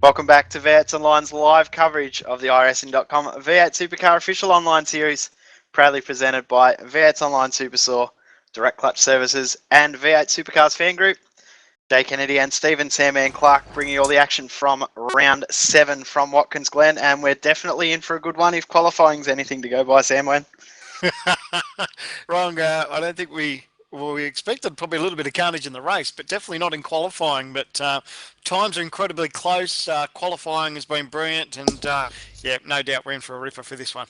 Welcome back to v8sonline's live coverage of the iRacing.com V8 Supercar official online series, proudly presented by V8 Online Superstore, Direct Clutch Services, and V8 Supercars Fan Group. Jay Kennedy and Stephen Sandman Clark bringing you all the action from round 7 from Watkins, Glen, and we're definitely in for a good one if qualifying's anything to go by, Samwen. Wrong. I don't think we expected probably a little bit of carnage in the race, but definitely not in qualifying. But times are incredibly close. Qualifying has been brilliant, and yeah, no doubt we're in for a ripper for this one.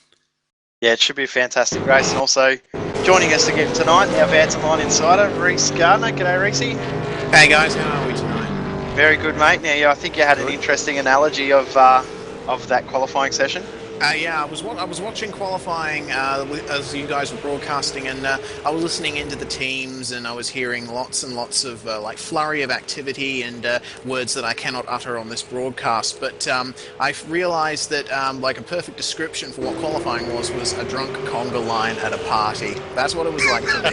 Yeah, it should be a fantastic race. And also joining us again tonight, our V8 Online insider, Reese Gardner. G'day, Reese. Hey guys, how are we tonight? Very good, mate. Now, I think you had an interesting analogy of that qualifying session. Yeah, I was watching qualifying as you guys were broadcasting, and I was listening into the teams, and I was hearing lots and lots of like flurry of activity and words that I cannot utter on this broadcast. But I realised that like a perfect description for what qualifying was a drunk conga line at a party. That's what it was like to me.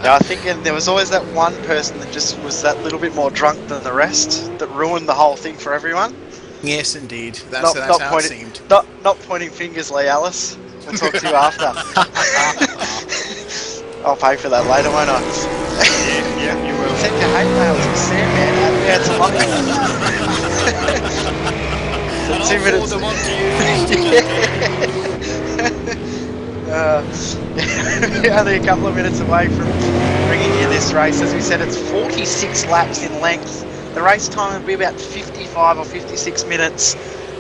Yeah, I think there was always that one person that just was that little bit more drunk than the rest that ruined the whole thing for everyone. Yes, indeed. That's how it seemed. Not pointing fingers, Lee Alice. We'll talk to you after. I'll pay for that later, won't I? Yeah, you will. Send your hate mails to Sam, man. Yeah, it's a lot. So 2 minutes. We're only a couple of minutes away from bringing you this race. As we said, it's 46 laps in length. The race time will be about 55 or 56 minutes.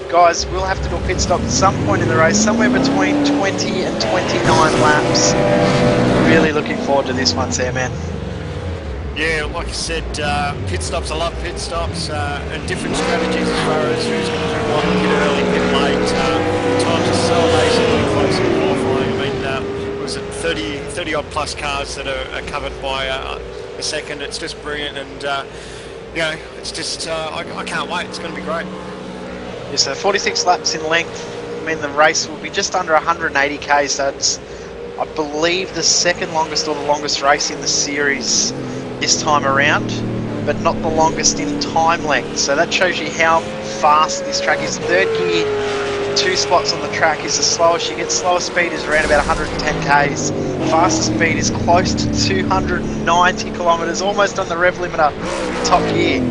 Guys, we'll have to do a pit stop at some point in the race, somewhere between 20 and 29 laps. Really looking forward to this one, Sam, man. Yeah, like I said, pit stops, I love pit stops, and different strategies as far as who's going to do what, pit early, pit late. Times are so amazingly close in qualifying. I mean, was it 30 odd plus cars that are covered by a second? It's just brilliant, and you know, it's just, I can't wait. It's going to be great. Yeah, so 46 laps in length. I mean, the race will be just under 180 k's. So it's, I believe, the second longest or the longest race in the series this time around, but not the longest in time length. So that shows you how fast this track is. Third gear, 2 spots on the track is the slowest you get. Slowest speed is around about 110 k's. Fastest speed is close to 290 kilometres, almost on the rev limiter in top gear.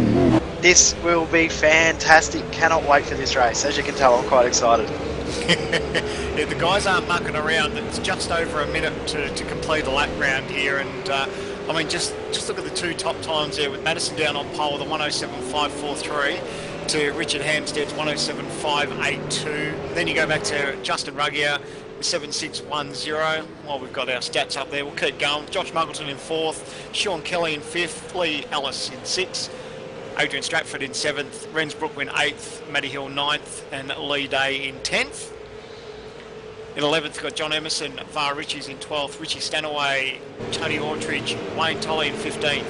This will be fantastic. Cannot wait for this race. As you can tell, I'm quite excited. Yeah, the guys aren't mucking around. It's just over a minute to complete a lap round here, and I mean, just look at the 2 top times there with Madison down on pole, the 107.543 to Richard Hampstead's 107.582. Then you go back to Justin Ruggier, 7610. Well, we've got our stats up there. We'll keep going. Josh Muggleton in 4th, Sean Kelly in 5th, Lee Ellis in 6th, Adrian Stratford in 7th, Rensbrook in 8th, Matty Hill 9th, and Lee Day in 10th. In 11th, got John Emerson, Var Richies in 12th, Richie Stanaway, Tony Aldridge, Wayne Tolley in 15th,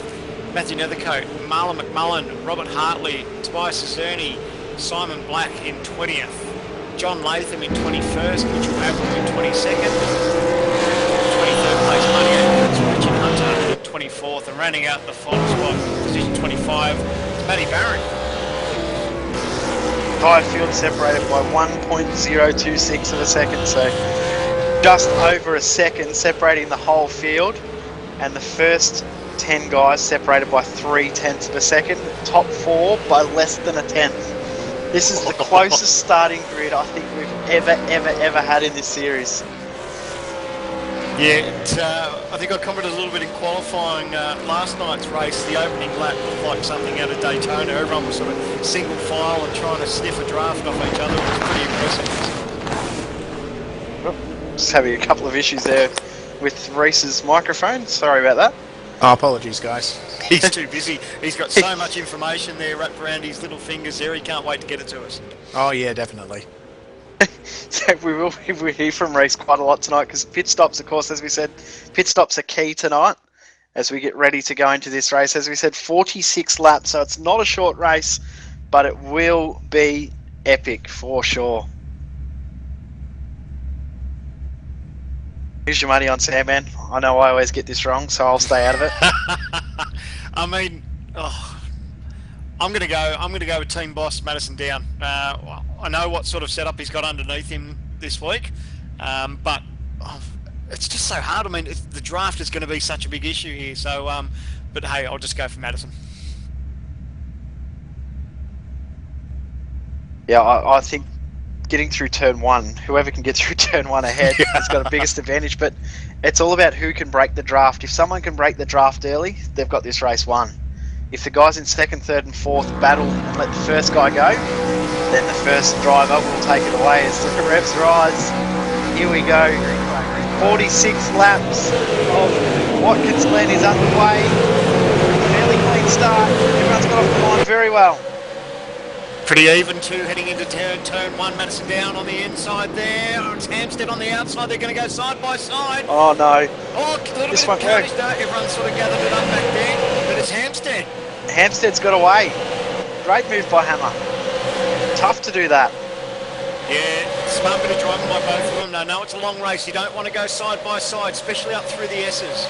Matthew Nethercote, Marlon McMullen, Robert Hartley, Tobias Cezerny, Simon Black in 20th, John Latham in 21st, Mitchell Averill in 22nd, 23rd place Money Atkins, Richard Hunter in 24th, and rounding out the final spot, position 25, Matty Barron. Entire field separated by 1.026 of a second, so just over a second separating the whole field, and the first 10 guys separated by 0.3 of a second, top 4 by less than a tenth. This is the closest starting grid I think we've ever had in this series. Yeah, I think I commented a little bit in qualifying last night's race. The opening lap looked like something out of Daytona. Everyone was sort of single file and trying to sniff a draft off each other. It was pretty impressive. Just having a couple of issues there with Reese's microphone. Sorry about that. Oh, apologies, guys. He's too busy. He's got so much information there wrapped around his little fingers there. He can't wait to get it to us. Oh, yeah, definitely. So we'll hear from Reese quite a lot tonight, because pit stops, of course, as we said, pit stops are key tonight as we get ready to go into this race. As we said, 46 laps, so it's not a short race, but it will be epic for sure. Here's your money on Sam, man. I know I always get this wrong, so I'll stay out of it. I mean, I'm going to go. I'm going to go with team boss Madison Down. I know what sort of setup he's got underneath him this week, but it's just so hard. I mean, the draft is going to be such a big issue here. So, but hey, I'll just go for Madison. Yeah, I think getting through turn one, whoever can get through turn one ahead has got the biggest advantage. But it's all about who can break the draft. If someone can break the draft early, they've got this race won. If the guys in second, third and fourth battle and let the first guy go, then the first driver will take it away as the revs rise. Here we go. 46 laps of Watkins Glen is underway. Fairly clean start. Everyone's got off the line very well. Pretty even too, heading into turn one. Madison Down on the inside there. It's Hampstead on the outside. They're going to go side by side. Oh no. Oh, a little This bit one of carnage though. Everyone sort of gathered it up back there, but it's Hampstead. Hampstead's got away. Great move by Hammer. Tough to do that. Yeah, smart bit of driving by both of them. They know it's a long race. You don't want to go side by side, especially up through the S's.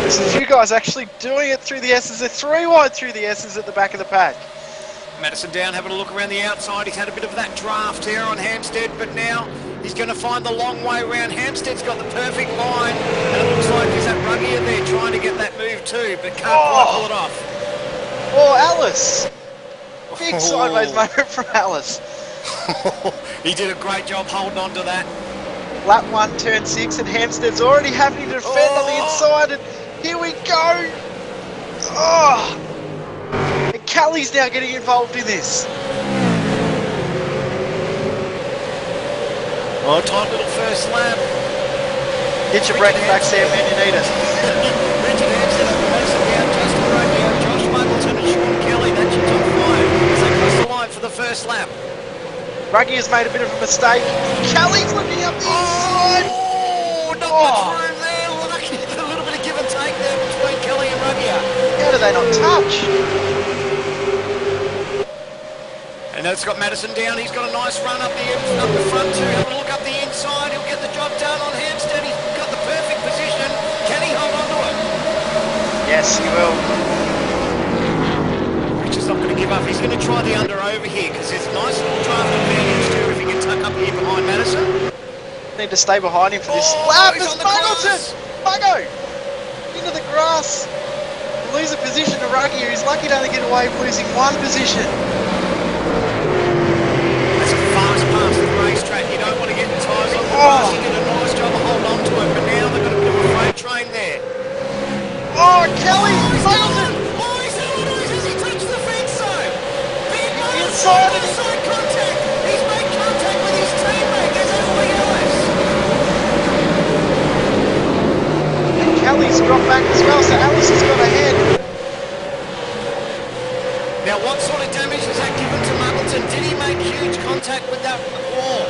There's a few guys actually doing it through the S's. They're 3 wide through the S's at the back of the pack. Madison Down having a look around the outside. He's had a bit of that draft here on Hampstead, but now he's going to find the long way round. Hampstead's got the perfect line, and it looks like there's that Ruggy in there trying to get that move too, but can't quite pull it off. Oh, Alice! Big sideways moment from Alice. He did a great job holding on to that. Lap 1, turn 6, and Hampstead's already having to defend on the inside, and here we go! Oh! And Kelly's now getting involved in this. Oh, tight little first lap. Get your breath back, Sam, man, you need it. Richard Hampstead up Madison Down, Justin Romeo, Josh Muggleton and Sean Kelly. That's your top five as they cross the line for the first lap. Ruggy has made a bit of a mistake. Kelly's looking up the inside. Oh, not much room there. Lucky, a little bit of give and take there between Kelly and Ruggy. How do they not touch? And it's got Madison Down. He's got a nice run up the front too. Have a look up the inside. He'll get the job done on Hampstead. He's got the perfect position. Can he hold on to it? Yes, he will. Richard's not going to give up. He's going to try the under over here because there's a nice little draft advantage too if he can tuck up here behind Madison. Need to stay behind him for this lap. It's Muggleton! Muggo! Into the grass. Lose a position to Ruggy, who's lucky to only get away with losing one position. That's a fast pass to the racetrack. You don't want to get the tyres on the grass. He did a nice job of holding on to it, but now they've got a bit of a freight train there. Oh, Kelly! Muggleton! Oh, he's has he touched the fence though? Big Inside it! inside contact! He's made contact with his teammate. There's Ashley Ellis. And Kelly's dropped back as well, so Alice has got ahead. Now, what sort of damage has that given to Muggleton? Did he make huge contact with that wall?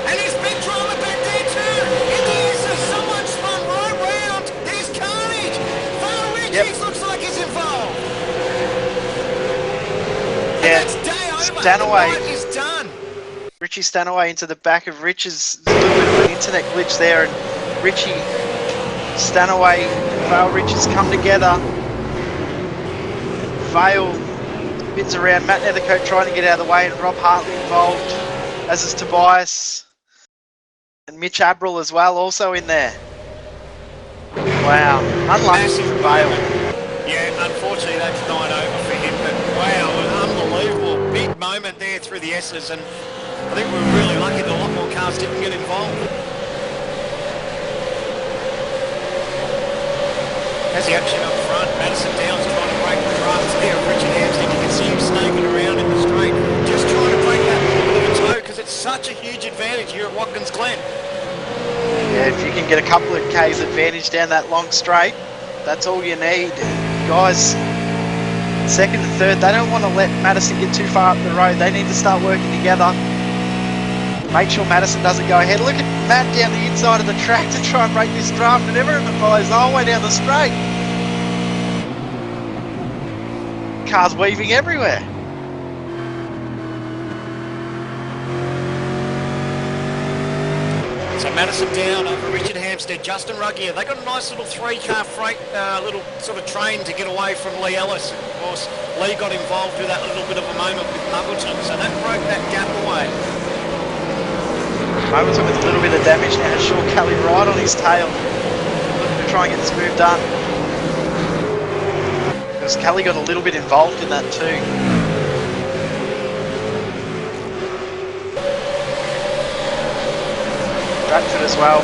And there's big drama back there too. In the S's, someone spun right round. There's carnage. Val Richards looks like he's involved. Yeah, And that's day over. Stanaway. The night is done. Richie Stanaway into the back of Rich's. There's a little bit of an internet glitch there, and Richie Stanaway and Vale Richards come together. Vale spins around. Matt Nethercote trying to get out of the way, and Rob Hartley involved, as is Tobias. And Mitch Abril as well, also in there. Wow, unlucky for Vale. Yeah, unfortunately that's 9 over for him, but wow, an unbelievable big moment there through the S's, and I think we were really lucky that a lot more cars didn't get involved. As the action up front, Madison Downs trying to break the draft there of Richard Hampstead. You can see him snaking around in the straight, just trying to break that little bit of a toe, because it's such a huge advantage here at Watkins Glen. Yeah, if you can get a couple of K's advantage down that long straight, that's all you need. Guys, second and third, they don't want to let Madison get too far up the road. They need to start working together. Make sure Madison doesn't go ahead. Look at Matt down the inside of the track to try and break this draft, and everyone follows the whole way down the straight. Cars weaving everywhere. So Madison down over Richard Hampstead, Justin Ruggier. They got a nice little three-car freight, little sort of train to get away from Lee Ellis. Of course, Lee got involved with that little bit of a moment with Muggleton, so that broke that gap away. Muggleton with a little bit of damage now. Sean Kelly right on his tail, looking to try and get this move done. Because Kelly got a little bit involved in that too. Stratford as well.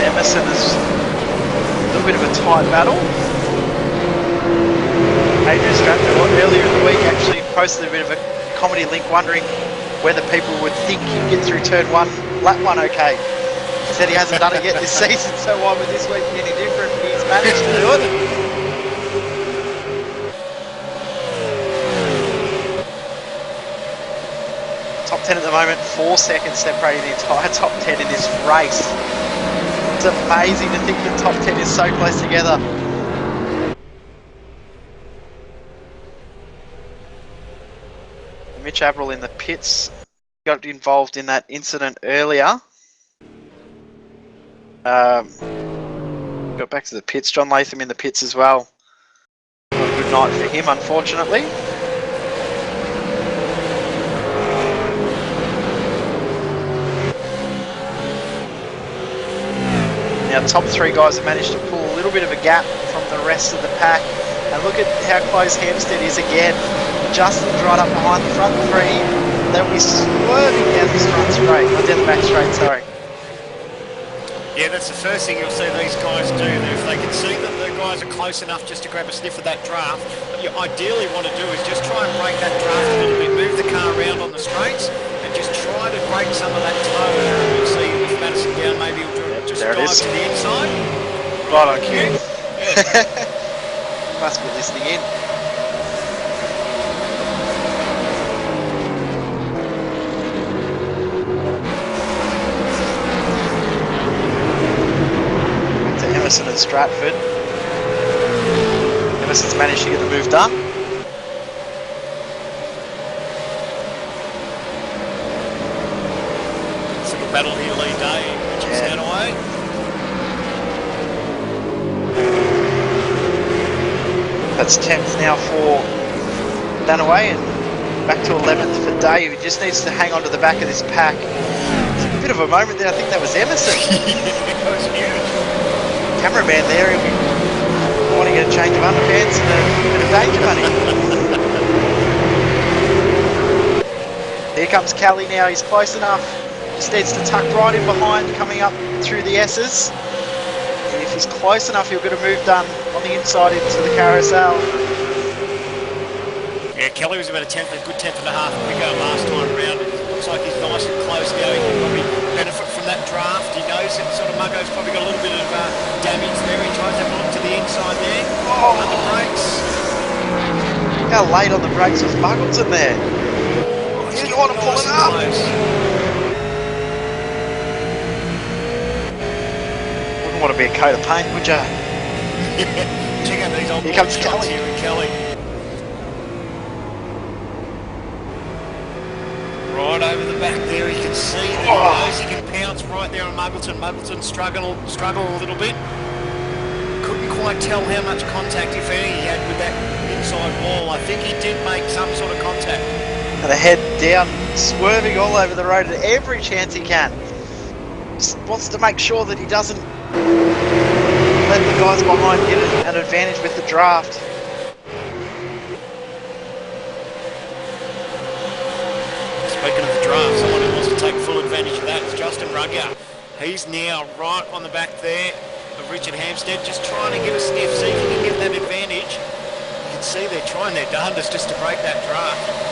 Emerson is a little bit of a tight battle. Adrian Stratford earlier in the week actually posted a bit of a comedy link wondering whether people would think he'd get through turn 1, lap 1 okay. He said he hasn't done it yet this season, so why would this week be any different? He's managed to do it. Top 10 at the moment, 4 seconds separating the entire top 10 in this race. It's amazing to think the top 10 is so close together. Mitch Averell in the pits got involved in that incident earlier. Got back to the pits. John Latham in the pits as well. Not a good night for him, unfortunately. Now, top 3 guys have managed to pull a little bit of a gap from the rest of the pack. And look at how close Hampstead is again. Justin's right up behind the front 3. They'll be swerving down this front straight, or down the back straight, sorry. Yeah, that's the first thing you'll see these guys do. If they can see that the guys are close enough just to grab a sniff of that draft, what you ideally want to do is just try and break that draft a little bit, move the car around on the straights, and just try to break some of that toe. You'll see with Madison down, maybe he'll do just drive to the inside. Right on cue. Yeah. Must be listening in. Back to Emerson and Stratford. Emerson's managed to get the move done. It's a battle here, Lee Day, which is down away. That's 10th now for Dunaway and back to 11th for Dave. He just needs to hang on to the back of this pack. It's a bit of a moment there. I think that was Emerson. That was huge. Cameraman there. He'll be wanting a change of underpants and a bit of danger money. Here comes Kelly now. He's close enough. Just needs to tuck right in behind coming up through the S's. And if he's close enough, he'll get a move done on the inside into the carousel. Yeah, Kelly was about a good tenth and a half quicker last time around. It looks like he's nice and close now. He can probably benefit from that draft. He knows that sort of Muggo's probably got a little bit of damage there. He tries to have a look to the inside there. Oh, on the brakes. How late on the brakes was Muggleton there? He didn't want to pull it up. Wouldn't want to be a coat of paint, would you? Check out these old Here comes shots Kelly. here with Kelly. Right over the back there, you can see that he knows he can pounce right there on Muggleton. Muggleton struggle a little bit. Couldn't quite tell how much contact, if any, he had with that inside wall. I think he did make some sort of contact. And the head down, swerving all over the road at every chance he can. Just wants to make sure that he doesn't let the guys behind get an advantage with the draft. Speaking of the draft, someone who wants to take full advantage of that is Justin Ruggier. He's now right on the back there of Richard Hampstead, just trying to get a sniff, see if he can get that advantage. You can see they're trying their darndest just to break that draft.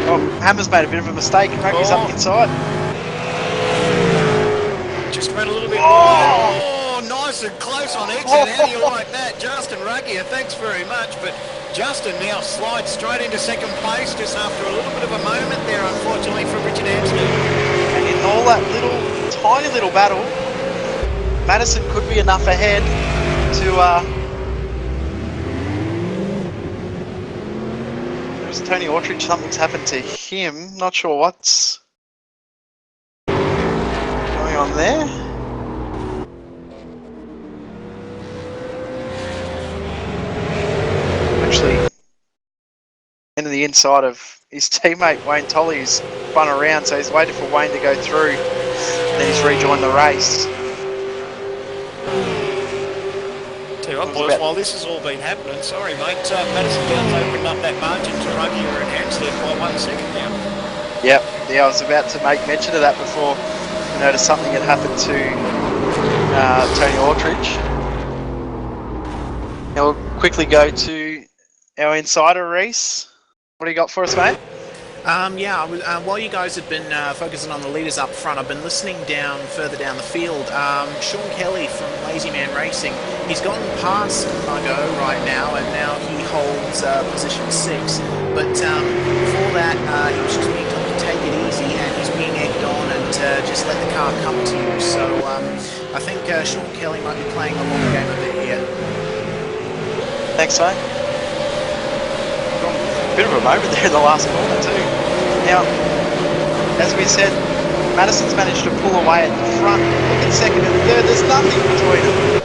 Oh, Hammer's made a bit of a mistake. Rugby's up inside. Just ran a little bit wide. Oh, nice and close on exit. How do you like that? Justin Ruggier, thanks very much. But Justin now slides straight into second place just after a little bit of a moment there, unfortunately, for Richard Hampstead. And in all that tiny little battle, Madison could be enough ahead to was Tony Autridge. Something's happened to him. Not sure what's going on there. Actually, into the inside of his teammate Wayne Tolley, who's spun around, so he's waited for Wayne to go through. Then he's rejoined the race. Tell you what, boys, while this has all been happening, sorry mate, Madison Downs opened up that margin to Ruggie or enhanced it by 1 second now. Yep, yeah, I was about to make mention of that before I noticed something had happened to Tony Autridge. Now we'll quickly go to our insider, Reese. What do you got for us, mate? While you guys have been focusing on the leaders up front, I've been listening further down the field. Sean Kelly from Lazy Man Racing, he's gotten past Muggo right now, and now he holds position 6. But before that, he was just being told to take it easy, and he's being egged on and just let the car come to you. So I think Sean Kelly might be playing a long game a bit here. Thanks, mate. Bit of a moment there in the last corner too. Now, as we said, Madison's managed to pull away at the front. Look at second and third, there's nothing between them.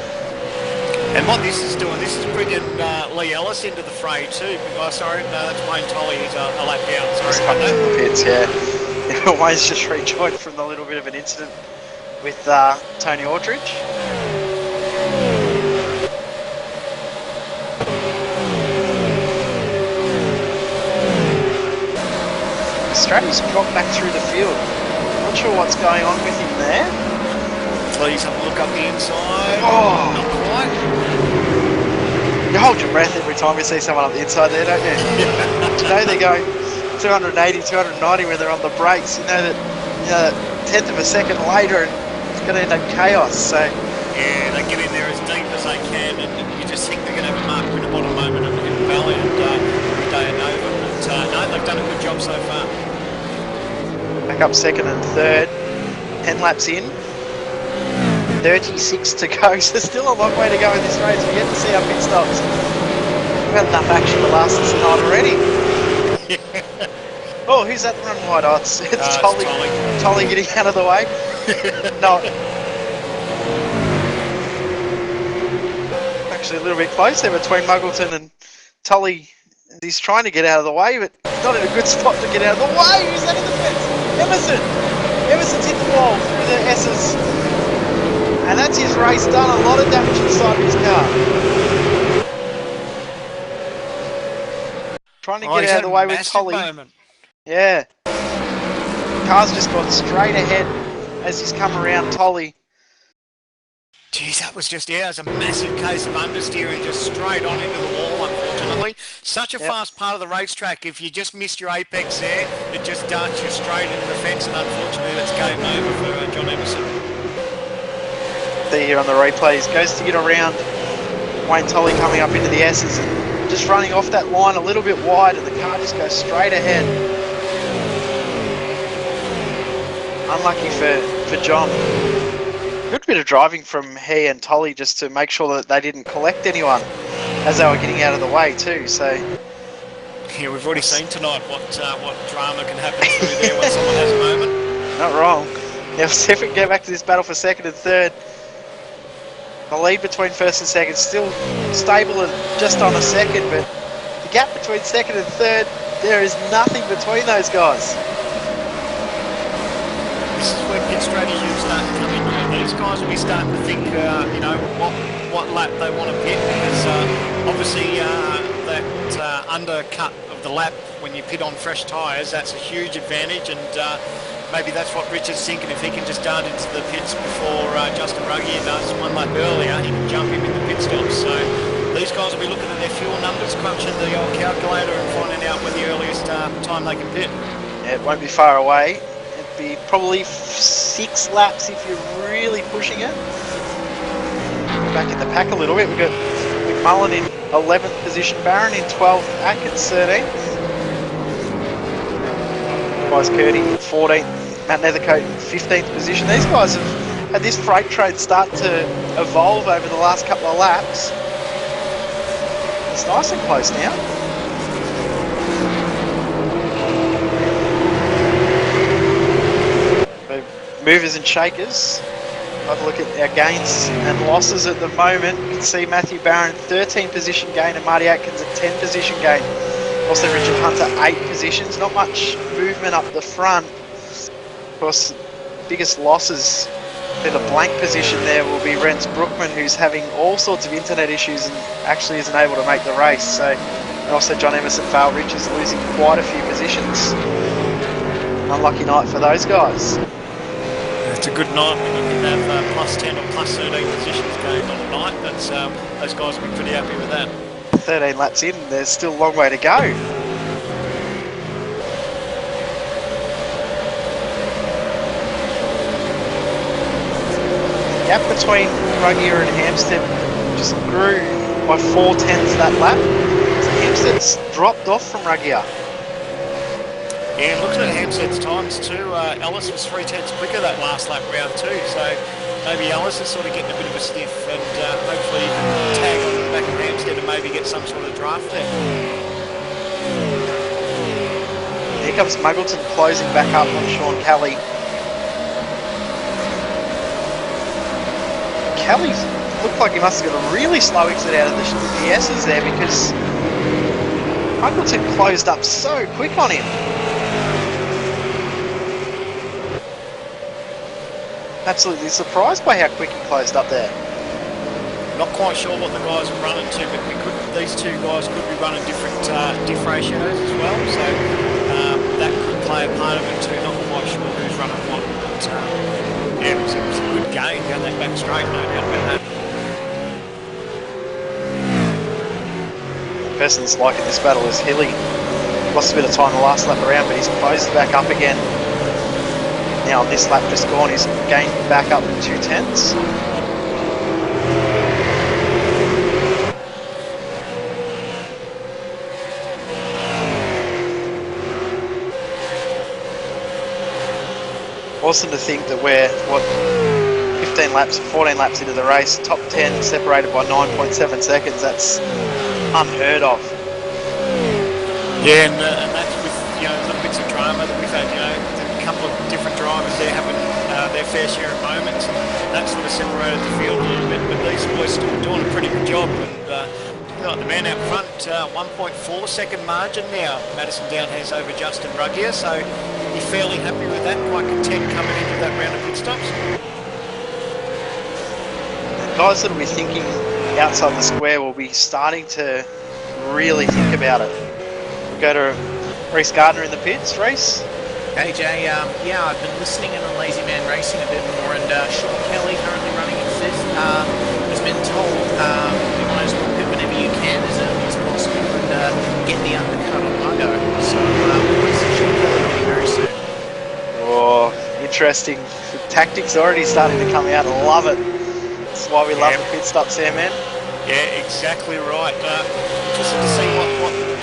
And what this is doing, this is bringing Lee Ellis into the fray too. Oh, sorry, no, that's Wayne Tolley, he's a lap down. Sorry about that. The pits, yeah. Wayne's just rejoined from the little bit of an incident with Tony Autridge. Australia's dropped back through the field. Not sure what's going on with him there. Please have a look up the inside. Oh, not quite. You hold your breath every time you see someone up the inside there, don't you? You know they're going 280, 290 when they're on the brakes. You know that, tenth of a second later and it's going to end up chaos. So yeah, they get in there as deep as they can, and you just think they're going to have a mark in the bottom moment in the valley, and day and over. But no, they've done a good job so far. Back up second and third, 10 laps in, 36 to go, so still a long way to go in this race. We're yet to see our pit stops. We've had enough action to last us tonight already. Oh, who's that run wide? Oh, it's Tolley. Tolley getting out of the way. No. Actually a little bit close there between Muggleton and Tolley. He's trying to get out of the way, but he's not in a good spot to get out of the way. Who's that in the fence? Emerson! Emerson's hit the wall through the S's. And that's his race done. A lot of damage inside of his car. Trying to get out of the way with Tolley. Moment. Yeah. Car's just gone straight ahead as he's come around Tolley. Geez, that was just, it was a massive case of understeering just straight on into the wall, unfortunately. Such a fast part of the racetrack. If you just missed your apex there, it just darts you straight into the fence, and unfortunately that's game over for John Emerson. See here on the replays, goes to get around Wayne Tolley coming up into the S's and just running off that line a little bit wide, and the car just goes straight ahead. Unlucky for John. Good bit of driving from he and Tolley just to make sure that they didn't collect anyone as they were getting out of the way too. So yeah, we've already seen tonight what drama can happen through there when someone has a moment. Not wrong. Now see if we can get back to this battle for second and third. The lead between first and second still stable and just on a second, but the gap between second and third, there is nothing between those guys. This is where pit strategy will start to come in. These guys will be starting to think, what lap they want to pit, because obviously that undercut of the lap when you pit on fresh tyres, that's a huge advantage, and maybe that's what Richard's thinking. If he can just dart into the pits before Justin Ruggier does one lap earlier, he can jump him in the pit stop. So these guys will be looking at their fuel numbers, crunching the old calculator and finding out when the earliest time they can pit. Yeah, it won't be far away. Be probably 6 laps if you're really pushing it. Back in the pack a little bit. We've got McMullen in 11th position, Barron in 12th, Atkins 13th, Bryce Curdy 14th, Matt Nethercote in 15th position. These guys have had this freight train start to evolve over the last couple of laps. It's nice and close now. movers and shakers. Have a look at our gains and losses at the moment. You can see Matthew Barron 13 position gain and Marty Atkins a 10 position gain. Also Richard Hunter 8 positions. Not much movement up the front. Of course, biggest losses in the blank position there will be Renz Brookman, who's having all sorts of internet issues and actually isn't able to make the race. So, and also John Emerson Fail Rich is losing quite a few positions. Unlucky night for those guys. It's a good night when you can have plus 10 or plus 13 positions going on a night. That's, those guys will be pretty happy with that. 13 laps in, there's still a long way to go. The gap between Ruggya and Hampstead just grew by 4/10 that lap. So Hampstead's dropped off from Ruggya. Yeah, looking at Hampstead's times too, Ellis was 3/10 quicker that last lap round too, so maybe Ellis is sort of getting a bit of a stiff and hopefully he can tag on the back of Hampstead and maybe get some sort of draft there. Here comes Muggleton closing back up on Sean Kelly. Kelly looked like he must have got a really slow exit out of the S's there because Muggleton closed up so quick on him. Absolutely surprised by how quick he closed up there. Not quite sure what the guys are running to, but these two guys could be running different diff ratios as well, so that could play a part of it too. Not quite sure who's running what, but yeah, it was a good game down that back straight, no doubt about that. The person that's liking this battle is Hilly. Lost a bit of time the last lap around, but he's closed back up again. Now on this lap just gone, he's gained back up 2/10. Awesome to think that we're, 15 laps, 14 laps into the race, top 10 separated by 9.7 seconds. That's unheard of. Yeah, and that's with, little bits of drama that we've had, a couple of different drivers there having their fair share of moments, and that sort of separated the field a little bit, but these boys still doing a pretty good job, and the man out front, 1.4 second margin now Madison Down has over Justin Ruggya, so he's fairly happy with that, quite content coming into that round of pit stops. Guys that will be thinking outside the square will be starting to really think about it. We'll go to Reece Gardner in the pits. Reece? Hey Jay, yeah, I've been listening in on Lazy Man Racing a bit more, and Sean Kelly, currently running in 5th, has been told you might as well pit whenever you can as early as possible and get the undercut on Muggo. So we'll see Sean Kelly running very soon. Oh, interesting. The tactics are already starting to come out. I love it. That's why we love the pit stops here, man. Yeah, exactly right. Interested to see what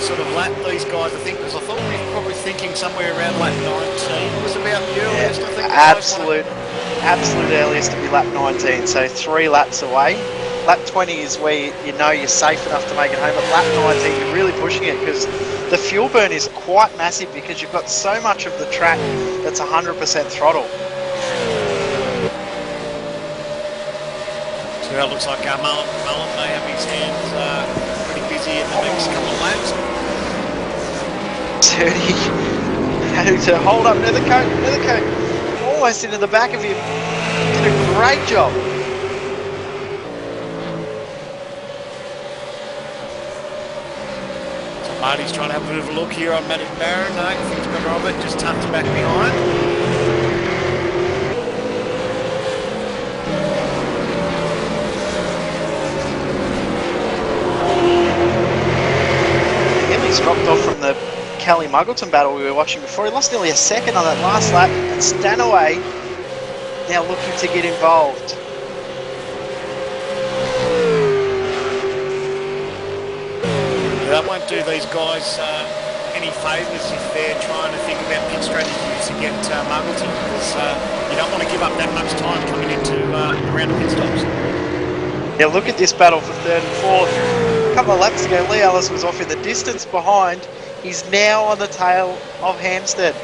sort of lap these guys are thinking, because I thought we were probably thinking somewhere around lap 19 was about the earliest. I think absolute earliest to be lap 19, so 3 laps away. Lap 20 is where you know you're safe enough to make it home, but lap 19 you're really pushing it because the fuel burn is quite massive because you've got so much of the track that's 100% throttle. So that looks like Mullen may have his hands pretty busy in the next couple of laps. Dirty. Having to hold up Nethercote. Almost into the back of him. Did a great job. So Marty's trying to have a bit of a look here on Matty Barron. No, things got Robert just tucked back behind. Dropped off from the Kelly Muggleton battle we were watching before. He lost nearly a second on that last lap, and Stanaway now looking to get involved. That won't do these guys any favours if they're trying to think about pit strategies to get Muggleton, because you don't want to give up that much time coming into the round of pit stops. Yeah, look at this battle for 3rd and 4th. A couple of laps ago, Lee Ellis was off in the distance behind. He's now on the tail of Hampstead.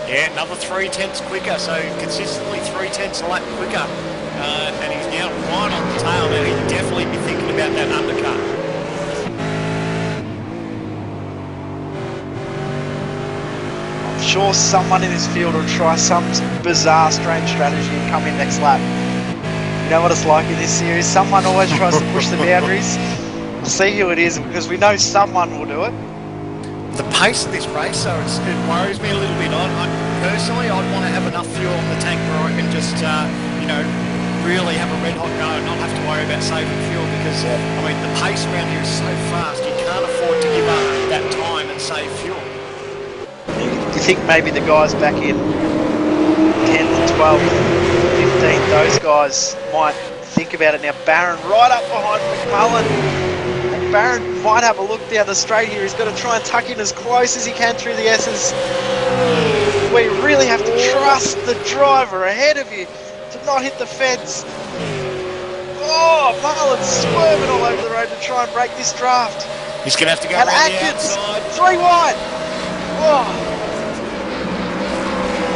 Yeah, another 3/10 quicker, so consistently 3/10 a lap quicker. And he's now right on the tail. Now he'd definitely be thinking about that undercut. I'm sure someone in this field will try some bizarre, strange strategy and come in next lap. You know what it's like in this series? Someone always tries to push the boundaries. We'll see who it is because we know someone will do it. The pace of this race, so it worries me a little bit. Personally, I'd want to have enough fuel in the tank where I can just, really have a red hot go and not have to worry about saving fuel because, I mean, the pace around here is so fast, you can't afford to give up that time and save fuel. Do you think maybe the guys back in 10th, 12th, 15th, those guys might think about it now? Barron right up behind McMullen. And Barron might have a look down the straight here. He's got to try and tuck in as close as he can through the S's. We really have to trust the driver ahead of you to not hit the fence. Oh, Marlon's swerving all over the road to try and break this draft. He's going to have to go And around Atkins, the outside. 3 wide. Oh.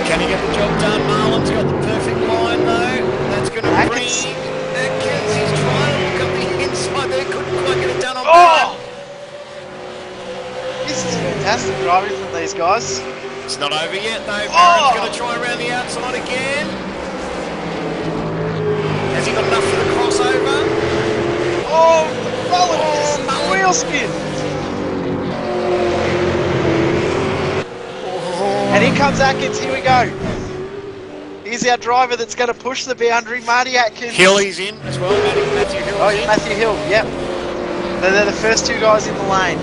Can he get the job done? Marlon's got the perfect line though. That's going to bring Atkins. Atkins. He's trying to look up the inside there. Couldn't quite get it done on Oh! This is fantastic driving from these guys. It's not over yet though. Barron's Oh! going to try around the outside again. Has he got enough for the crossover? Oh, Mullen, wheel spin. And here comes Atkins, here we go. Here's our driver that's going to push the boundary, Marty Atkins. Hill's in as well, Matthew Hill. Oh, Matthew Hill, yep. They're the first two guys in the lane.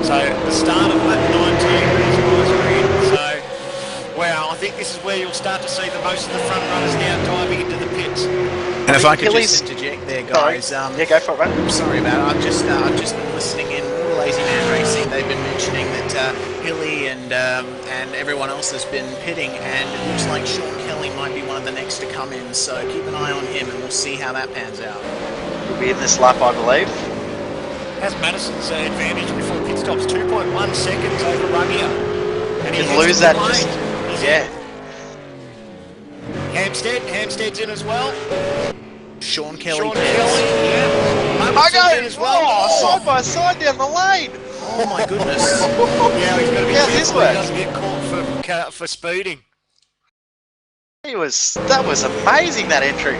So the start of lap 19, these guys are in. So, wow, I think this is where you'll start to see the most of the front runners now diving into the pits. And if I could just interject there, guys. Yeah, go for it, mate. I'm sorry about it. I've just been listening in more to Lazy Man Racing. They've been mentioning that Hilly and everyone else has been pitting, and it looks like Sean Kelly might be one of the next to come in. So keep an eye on him, and we'll see how that pans out. He'll be in this lap, I believe. Has Madison's advantage before pit stops, 2.1 seconds over Ruggio. And he Can lose that just... He's Yeah. Hampstead's in as well. Sean Kelly. Sean Kelly, yeah. Muggo! In as well. Oh, side by side down the lane. Oh my goodness. Yeah, he's going to be How's this careful work? he doesn't get caught for speeding. That was amazing, that entry.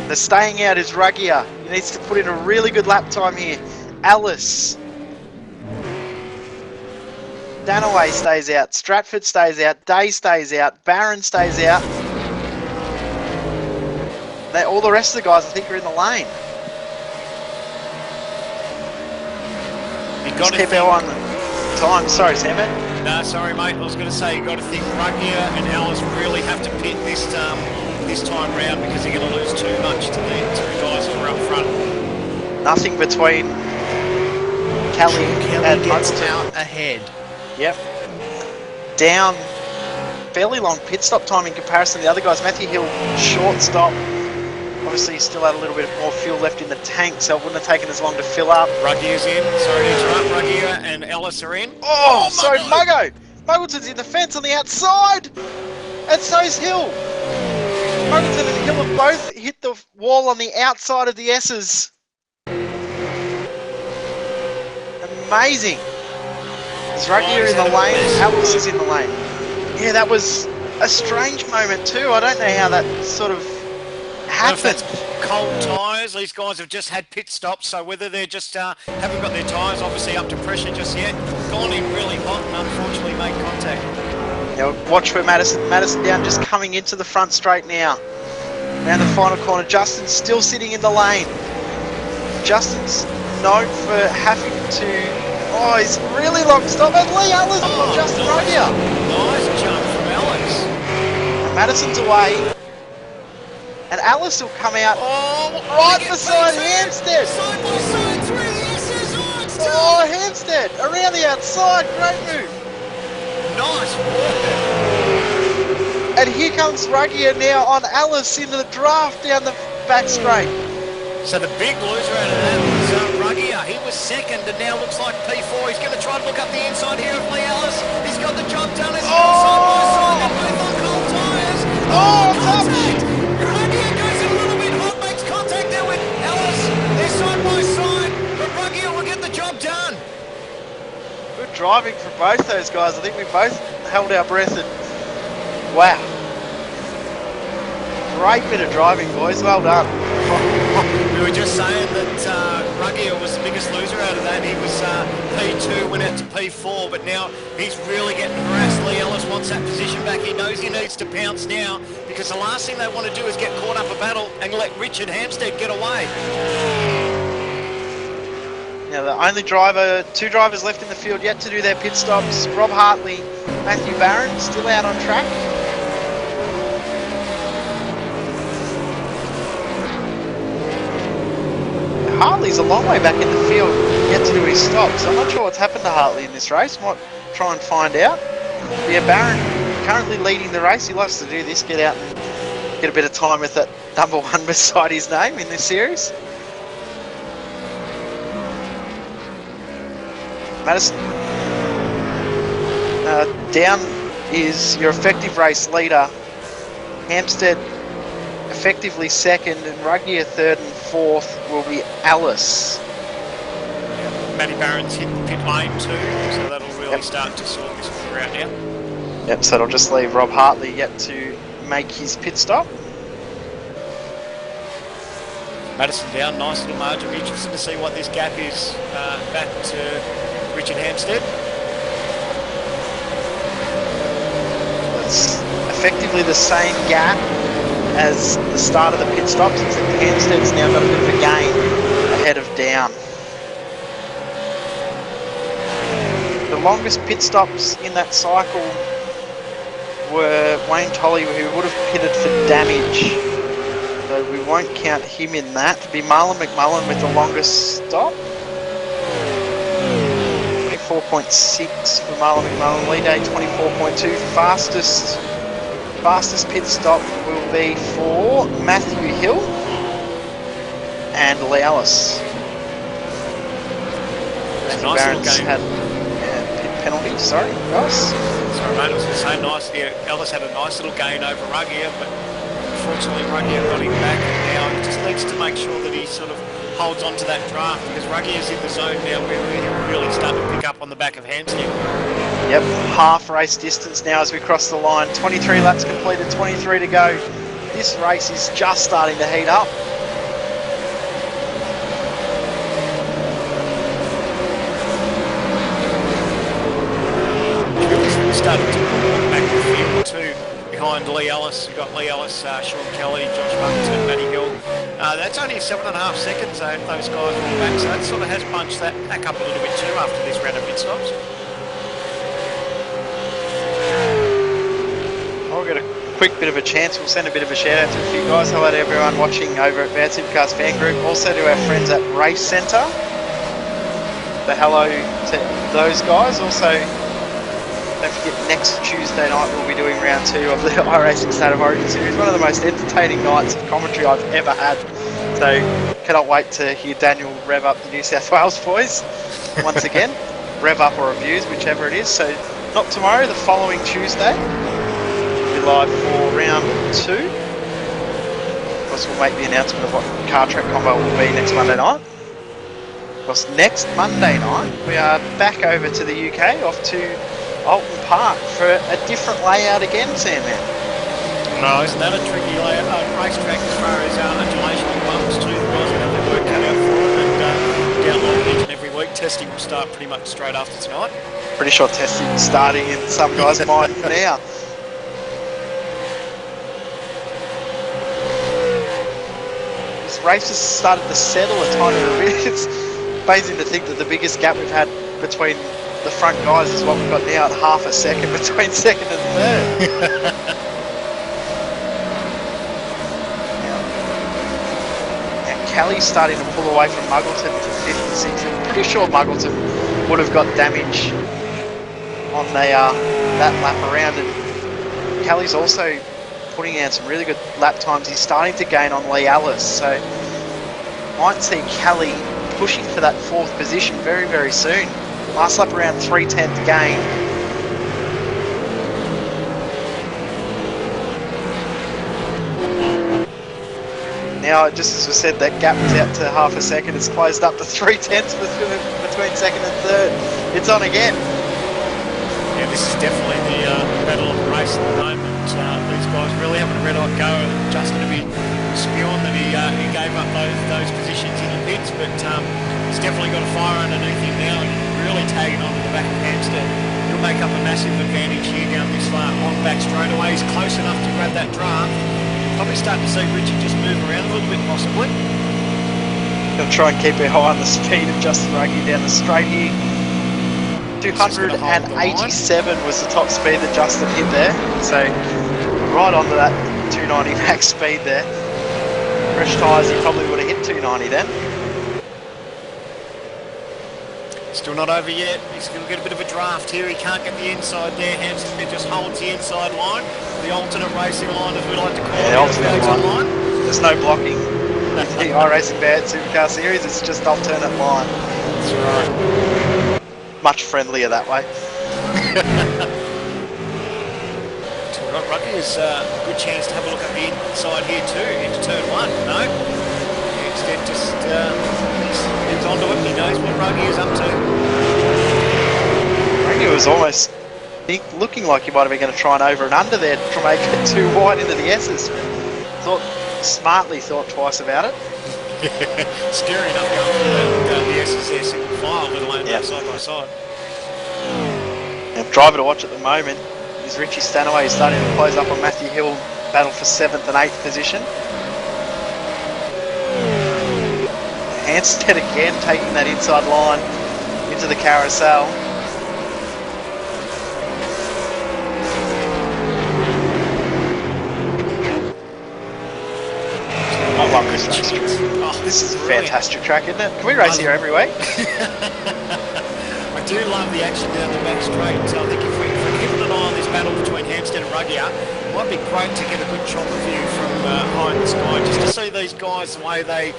The staying out is Ruggio. He needs to put in a really good lap time here. Alice. Danaway stays out. Stratford stays out. Day stays out. Barron stays out. All the rest of the guys, I think, are in the lane. You got Just to keep think, our on time. Sorry, Sam. No, sorry, mate. I was going to say you got to think Ruggio and Alice really have to pit this time round because they're going to lose too much to the two guys who are up front. Nothing between Kelly and gets Munster. out ahead. Yep. Down fairly long pit stop time in comparison to the other guys. Matthew Hill, short stop. Obviously, he still had a little bit more fuel left in the tank, so it wouldn't have taken as long to fill up. Ruggio's in. Sorry to interrupt. Ruggio and Ellis are in. Oh, sorry, Muggo. Muggleton's in the fence on the outside. And so's Hill. Muggleton and Hill have both hit the wall on the outside of the S's. Amazing. Is Ruggio in the lane? Alice is in the lane. Yeah, that was a strange moment too. I don't know how that sort of happened. Cold tyres. These guys have just had pit stops, so whether they're just haven't got their tyres obviously up to pressure just yet, gone in really hot and unfortunately made contact. Now watch for Madison. Madison down, just coming into the front straight now. Around the final corner, Justin's still sitting in the lane. Justin's known for having to... Oh, he's really long stop. And Lee Ellis from Justin Ruggio. Nice jump from Ellis. And Madison's away. And Alice will come out right beside Hampstead. Side by side, 3 S's. Oh, Hampstead around the outside. Great move. Nice work. And here comes Ruggio now on Alice into the draft down the back straight. So the big loser out of that was Ruggio. He was second and now looks like P4. He's going to try to look up the inside here of Lee Ellis. He's got the job done. He's got side by side. They're both on cold tyres. Oh, touch! Ruggier goes in a little bit hot, makes contact there with Ellis. They're side by side, but Ruggier will get the job done. Good driving from both those guys. I think we both held our breath and wow. Great bit of driving, boys. Well done. We were just saying that Ruggier was the biggest loser out of that. He was P2, went out to P4, but now he's really getting harassed. Lee Ellis wants that position back. He knows he needs to pounce now because the last thing they want to do is get caught up a battle and let Richard Hampstead get away. Now the only two drivers left in the field yet to do their pit stops. Rob Hartley, Matthew Barron still out on track. Hartley's a long way back in the field yet to do his stops. I'm not sure what's happened to Hartley in this race. Might try and find out. Yeah, Barron currently leading the race. He likes to do this, get out and get a bit of time with that number 1 beside his name in this series. Madison. Down is your effective race leader. Hampstead effectively second, and Ruggier third and fourth will be Alice. Matty Barron's hit the pit lane too, so that'll really start to sort this one out now. Yep, so it'll just leave Rob Hartley yet to make his pit stop. Madison down, nice little margin. Be interested to see what this gap is back to Richard Hampstead. It's effectively the same gap as the start of the pit stops, except Hampstead's now got a bit of a gain ahead of Down. The longest pit stops in that cycle were Wayne Tolley, who would have pitted for damage. So we won't count him in that. It'll be Marlon McMullen with the longest stop. 24.6 for Marlon McMullen. Lee Day 24.2. Fastest pit stop will be for Matthew Hill and Lee Ellis. Matthew Nice Barron's had pit penalty, sorry guys. Sorry mate, I was going to say nice. Yeah, Ellis had a nice little gain over Ruggier, but unfortunately Ruggier got him back, and now he just needs to make sure that he sort of holds on to that draft, because Ruggier's in the zone now where he'll really start to pick up on the back of Hampstead. Yep, half race distance now as we cross the line. 23 laps completed, 23 to go. This race is just starting to heat up. Really started to pull back the field too, behind Lee Ellis. You've got Lee Ellis, Sean Kelly, Josh Buckington, Matty Hill. That's only 7.5 seconds those guys are all back, so that sort of has bunched that back up a little bit too after this round of pit stops. I'll get a quick bit of a chance. We'll send a bit of a shout out to a few guys. Hello to everyone watching over at V8 Supercars Fan Group. Also to our friends at Race Centre. The hello to those guys. Also, don't forget next Tuesday night we'll be doing round 2 of the iRacing State of Origin Series. One of the most entertaining nights of commentary I've ever had. So cannot wait to hear Daniel rev up the New South Wales boys once again. Rev up or reviews, whichever it is. So not tomorrow, the following Tuesday. Live for round 2. Of course, we'll make the announcement of what car track combo will be next Monday night. Of course, next Monday night we are back over to the UK, off to Alton Park for a different layout again, Sandman. No, isn't that a tricky racetrack as far as undulation bumps too? The guys have their work cut out for it, and download each and every week. Testing will start pretty much straight after tonight. Pretty sure testing is starting in some guys' mind now. Race has started to settle a tiny bit. It's amazing to think that the biggest gap we've had between the front guys is what we've got now at half a second between second and third. Now Kelly's starting to pull away from Muggleton to 56. I'm pretty sure Muggleton would have got damage on the, that lap around, and Kelly's also putting out some really good lap times. He's starting to gain on Lee Ellis, so might see Kelly pushing for that 4th position very, very soon. Last lap around 3/10 gain. Now, just as we said, that gap was out to half a second. It's closed up to 3/10 between second and third. It's on again. Yeah, this is definitely the battle of the race at the moment. These guys really having a red-hot go. Justin to be spewing that he gave up those positions in the pits, but he's definitely got a fire underneath him now and really tagging on to the back of Hampstead. He'll make up a massive advantage here down this long back straightaway. He's close enough to grab that draft. Probably starting to see Richie just move around a little bit, possibly. Going to try and keep it high on the speed of Justin Ruggie down the straight here. 287 was the top speed that Justin hit there, so right onto that 290 max speed there. Fresh tyres, he probably would have hit 290 then. Still not over yet. He's going to get a bit of a draft here. He can't get the inside there. Hampstead just holds the inside line. The alternate racing line, as we like to call it. The alternate line. There's no blocking in the iRacing V8 Supercar Series. It's just alternate line. That's right. Much friendlier that way. Ruggie has a good chance to have a look at the inside here too, into turn one. No, instead just he's onto it. He knows what Ruggie is up to. Ruggie was almost looking like he might have been going to try and over and under there to make it too wide into the S's. Smartly thought twice about it. Scary enough going for the S's there, single file, let alone side by side. And driver to watch at the moment is Richie Stanaway. He's starting to close up on Matthew Hill, battle for 7th and 8th position. Hampstead again taking that inside line into the carousel. I love this race. This is a fantastic track, isn't it? Can we race here every week? I do love the action down the back straight, so I think if we're keeping an eye on this battle between Hampstead and Ruggie, it might be great to get a good chopper view from high in the sky, just to see these guys, the way they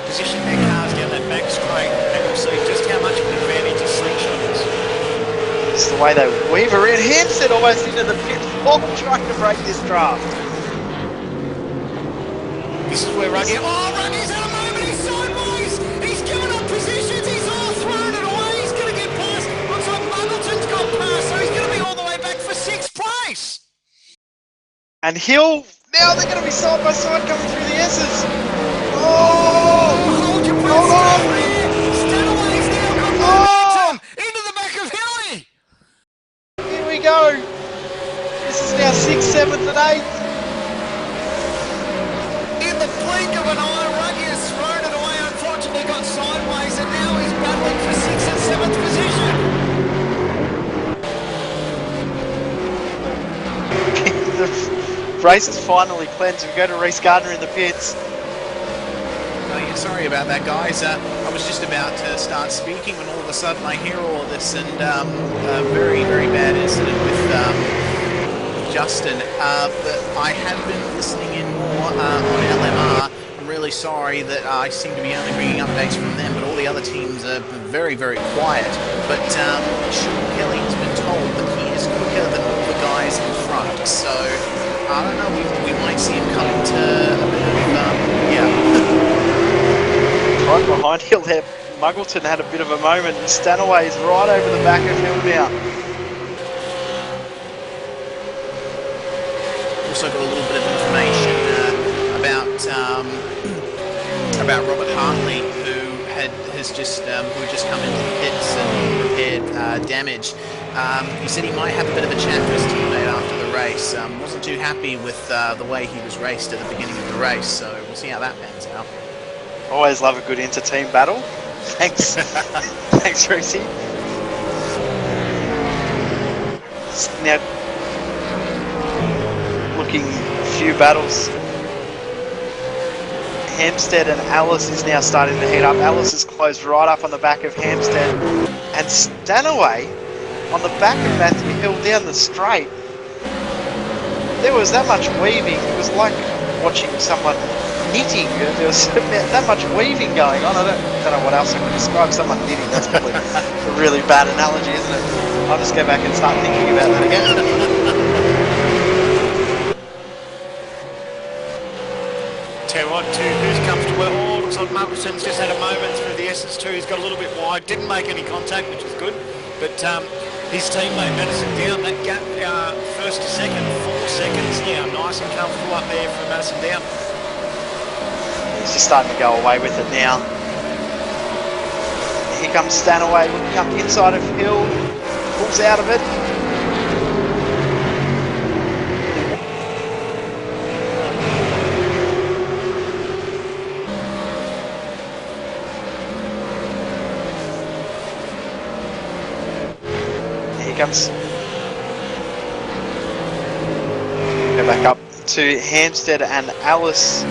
position their cars down that back straight, and we'll see just how much of an advantage a slingshot is. It's the way they weave around. Hampstead almost into the pit wall trying to break this draft. This is where Ruggie... Oh, Ruggie's had a moment, he's sideways! He's given up positions, he's all thrown it away, he's going to get past. Looks like Muggleton's got past, so he's going to be all the way back for 6th place! And Hill, now they're going to be side by side coming through the S's. Oh! Hold your breath, Stanaway's now got momentum into the back of Hilly! Here we go. This is now 6th, 7th and 8th. The blink of an eye, Ruggie has thrown it away, unfortunately got sideways, and now he's battling for 6th and 7th position. The race is finally cleansed. We go to Reece Gardner in the pits. Yeah, sorry about that, guys. I was just about to start speaking when all of a sudden I hear all of this, and a very, very bad incident with Justin. But I have been listening in more on LMR. I'm really sorry that I seem to be only bringing updates from them, but all the other teams are very, very quiet. But Sean Kelly's been told that he is quicker than all the guys in front. So, I don't know, we might see him come to a bit of, Right behind Hill there, Muggleton had a bit of a moment, and Stanaway is right over the back of Hill now. Also got a little bit of information about Robert Hartley, who has just come into the pits and repaired damage. He said he might have a bit of a chat with his teammate after the race. Wasn't too happy with the way he was raced at the beginning of the race, so we'll see how that pans out. Always love a good inter-team battle. Thanks, thanks, Reece. Now, looking a few battles. Hampstead and Alice is now starting to heat up. Alice is closed right up on the back of Hampstead, and Stanaway on the back of Matthew Hill down the straight. There was that much weaving. It was like watching someone knitting. There was that much weaving going on. I don't know what else I could describe someone knitting. That's probably a really bad analogy, isn't it? I'll just go back and start thinking about that again. Tell you what, too. Michelsen's just had a moment through the SS2. He's got a little bit wide, didn't make any contact, which is good. But his teammate Madison Down, that gap first to second, 4 seconds now. Nice and comfortable up there for Madison Down. He's just starting to go away with it now. Here comes Stanaway looking up the inside of Hill, pulls out of it. Comes. Go back up to Hampstead and Alice.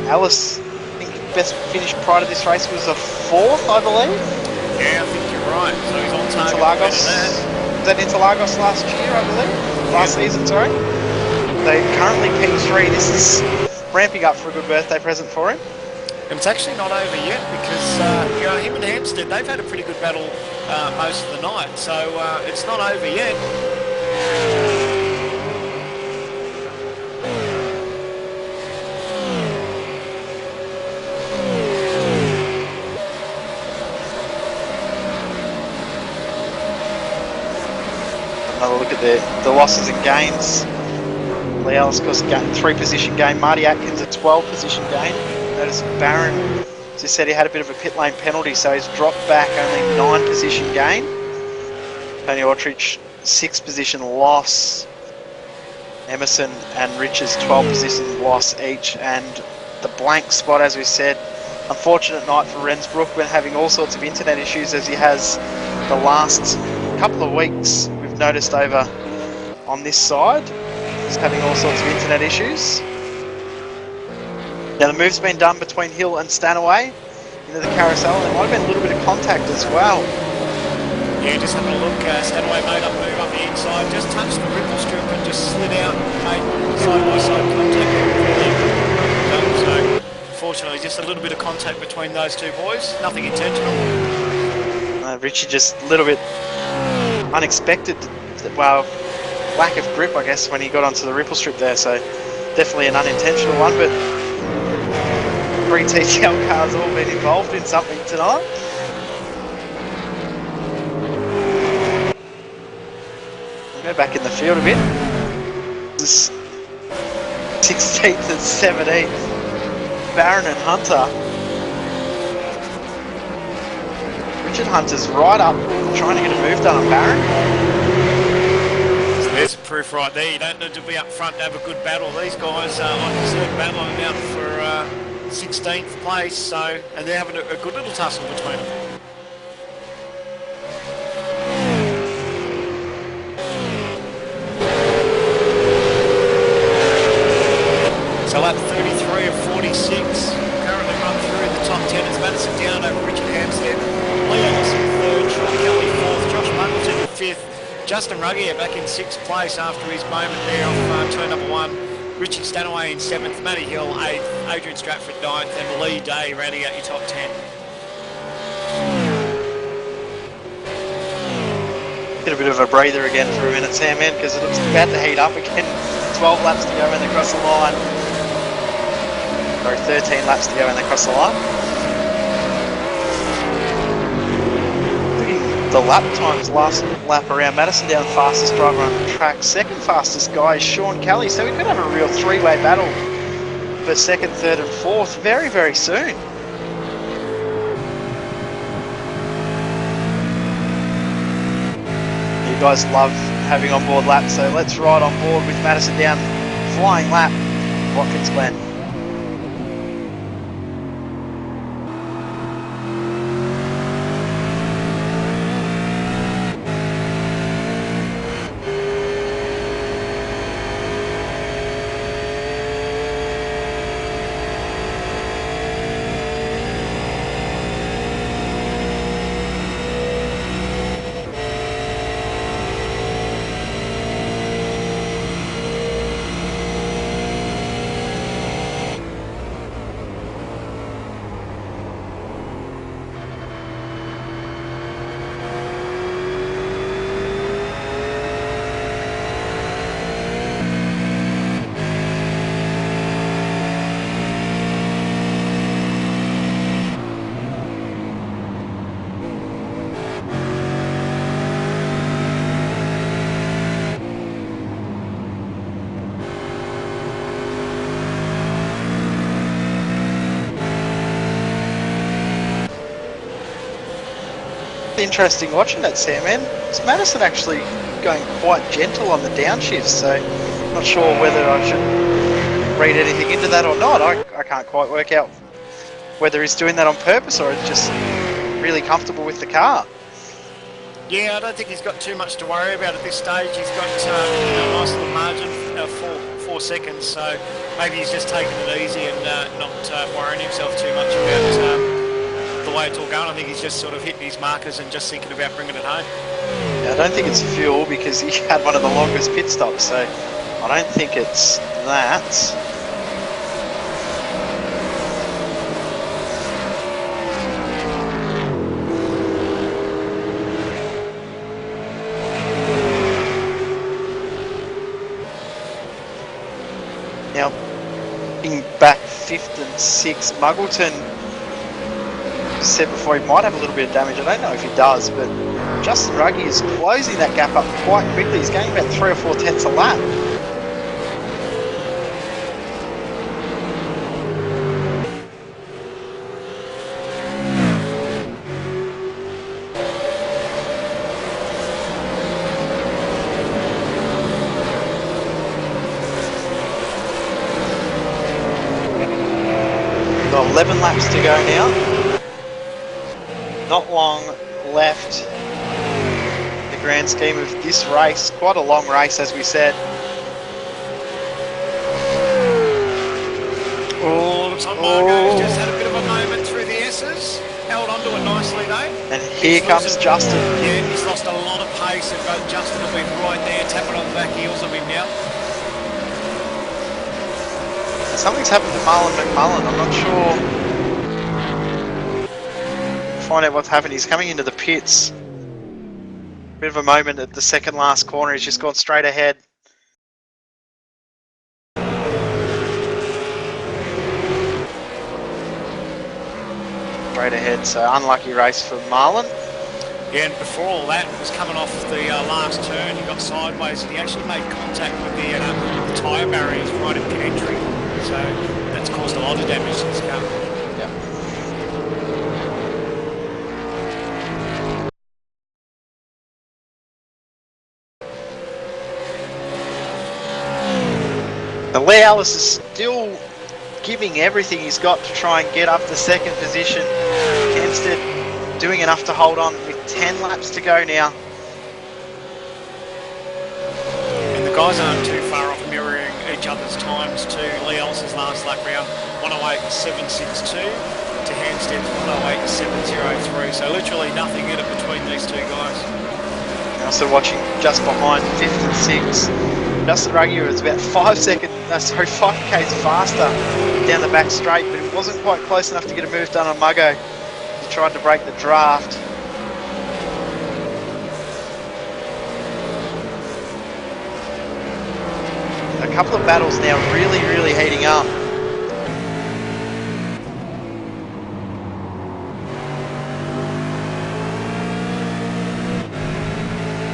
Alice, I think best finish prior to this race was a 4th, I believe. Yeah, I think you're right. So he's on target. Interlagos. Was that Interlagos last year, I believe? Last season, sorry. They currently P3. This is ramping up for a good birthday present for him. And it's actually not over yet because you know, him and Hampstead, they've had a pretty good battle most of the night, so it's not over yet. Another look at the losses and gains. Leal's got a 3-position gain. Marty Atkins a 12-position gain. Notice Barron just said he had a bit of a pit lane penalty, so he's dropped back only 9-position gain. Tony Autrich 6-position loss. Emerson and Richards 12-position loss each, and the blank spot, as we said, unfortunate night for Rensbrook. Been having all sorts of internet issues as he has the last couple of weeks. We've noticed over on this side, he's having all sorts of internet issues. Now the move's been done between Hill and Stanaway into the carousel. There might have been a little bit of contact as well. Yeah, just having a look. Stanaway made up move up the inside, just touched the ripple strip and just slid out, made side-by-side contact. So, fortunately, just a little bit of contact between those two boys. Nothing intentional. Richie just a little bit unexpected. Well, lack of grip, I guess, when he got onto the ripple strip there. So, definitely an unintentional one, but 3 TTL cars all been involved in something tonight. Go back in the field a bit. This is 16th and 17th. Barron and Hunter. Richard Hunter's right up trying to get a move done on Barron. So there's a proof right there. You don't need to be up front to have a good battle. These guys are on the third battling out for 16th place, so, and they're having a good little tussle between them. So lap 33 of 46, currently run through the top 10 as Madison Down over Richard Hampstead, Lee Ellison 3rd, Sean Kelly 4th, Josh Muggleton 5th, Justin Ruggier back in 6th place after his moment there off turn number 1, Richard Stanaway in 7th, Matty Hill 8th, Adrian Stratford 9th, and Lee Day rounding out your top 10. Get a bit of a breather again for a minute, Sam, man, because it looks about to heat up again. 12 laps to go when they cross the line. Sorry, 13 laps to go when they cross the line. The lap times last lap around, Madison Down, fastest driver on the track. Second fastest guy is Sean Kelly, so we could have a real 3-way battle for 2nd, 3rd and 4th very, very soon. You guys love having on board laps, so let's ride on board with Madison Down flying lap, Watkins Glen. interesting watching that, Sam, man. Is Madison actually going quite gentle on the downshifts? So, not sure whether I should read anything into that or not. I can't quite work out whether he's doing that on purpose or it's just really comfortable with the car. Yeah, I don't think he's got too much to worry about at this stage. He's got a nice little margin, 4 seconds, so maybe he's just taking it easy and not worrying himself too much about the way it's all going. I think he's just sort of hitting his markers and just thinking about bringing it home. Yeah, I don't think it's fuel because he had one of the longest pit stops, so I don't think it's that. Now, being back 5th and 6th, Muggleton said before he might have a little bit of damage. I don't know if he does, but Justin Ruggie is closing that gap up quite quickly. He's going about 3 or 4 tenths a lap. Got 11 laps to go now. Not long left. The grand scheme of this race, quite a long race as we said. Oh, looks like Margot's just had a bit of a moment through the S's. Held on to it nicely though. And here comes Justin. Yeah, he's lost a lot of pace and both Justin will be right there tapping on the back heels of him now. Something's happened to Marlon McMullen, I'm not sure. Find out what's happened. He's coming into the pits. Bit of a moment at the second last corner. He's just gone straight ahead. Straight ahead, so unlucky race for Marlon. Yeah, and before all that, it was coming off the last turn. He got sideways and he actually made contact with the tyre barriers right at the entry. So that's caused a lot of damage to this car. Yep. The Lee Ellis is still giving everything he's got to try and get up to second position. Kempstead doing enough to hold on with 10 laps to go now. And the guys aren't too far off mirroring each other's times to Lee Ellis's last lap round, 108.762 to Hanstead's 108.703. So literally nothing in it between these two guys. Also watching just behind 5th and 6th. Justin Ruggie was about 5 k's faster down the back straight, but it wasn't quite close enough to get a move done on Muggo. He tried to break the draft. A couple of battles now really heating up.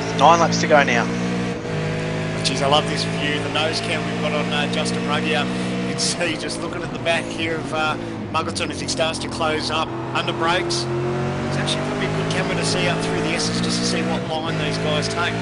There's 9 laps to go now. Geez, I love this view. The nose cam we've got on Justin Ruggie. You can see just looking at the back here of Muggleton as he starts to close up under brakes. It's actually probably a good camera to see up through the S's just to see what line these guys take.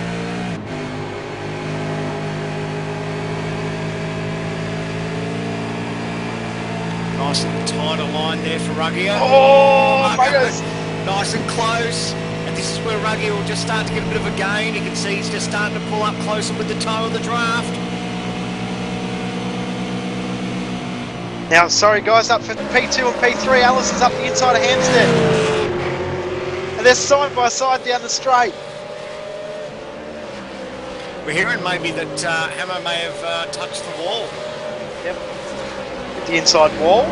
Nice little tighter line there for Ruggie. Oh, Muggo's nice and close. And this is where Ruggie will just start to get a bit of a gain. You can see he's just starting to pull up closer with the toe of the draft. Now, sorry guys, up for P2 and P3. Ellis is up the inside of Hampstead. And they're side by side down the straight. We're hearing maybe that Hammer may have touched the wall. Yep. Hit the inside wall.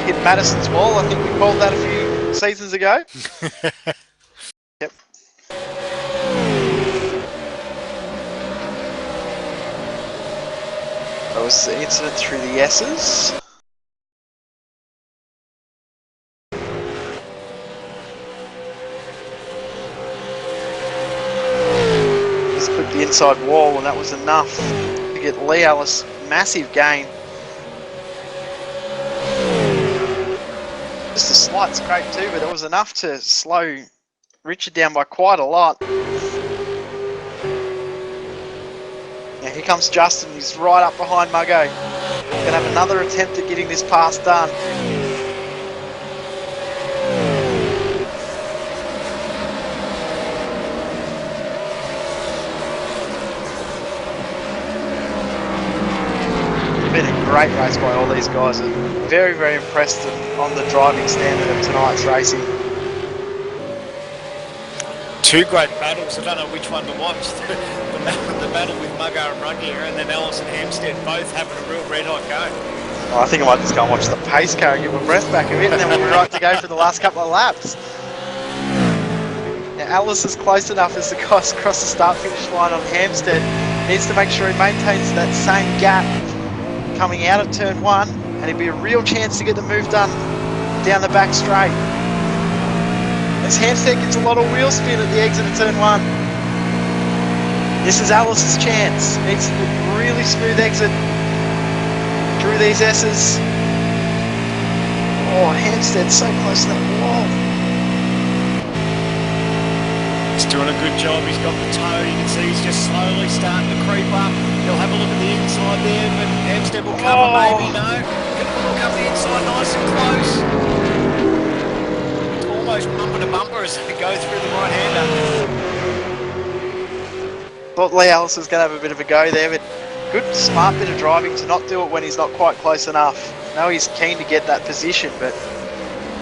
Hit Madison's wall. I think we called that a few seasons ago. Yep. That was the incident through the S's. Just clipped the inside wall and that was enough to get Lee Ellis massive gain. Just a slight scrape too, but it was enough to slow Richard down by quite a lot. Now here comes Justin, he's right up behind Muggo. Gonna have another attempt at getting this pass done. Been a great race by all these guys. I'm very, very impressed on the driving standard of tonight's racing. Two great battles. I don't know which one to watch. The battle with Muggo and Ruggie here, and then Ellis and Hampstead both having a real red hot go. Oh, I think I might just go and watch the pace car and get my breath back a bit, and then we'll be right to go for the last couple of laps. Now Ellis is close enough as the guys cross the start-finish line on Hampstead. Needs to make sure he maintains that same gap coming out of turn 1, and it'd be a real chance to get the move done down the back straight. As Hampstead gets a lot of wheel spin at the exit of turn 1. This is Alice's chance. Needs to really smooth exit through these S's. Oh, Hampstead's so close to that wall. He's doing a good job. He's got the toe. You can see he's just slowly starting to creep up. He'll have a look at the inside there, but Hampstead will cover, maybe, no. Gonna look up the inside nice and close. It's almost bumper to bumper as they go through the right-hander. Thought Lee Ellis was going to have a bit of a go there, but good, smart bit of driving to not do it when he's not quite close enough. I know he's keen to get that position, but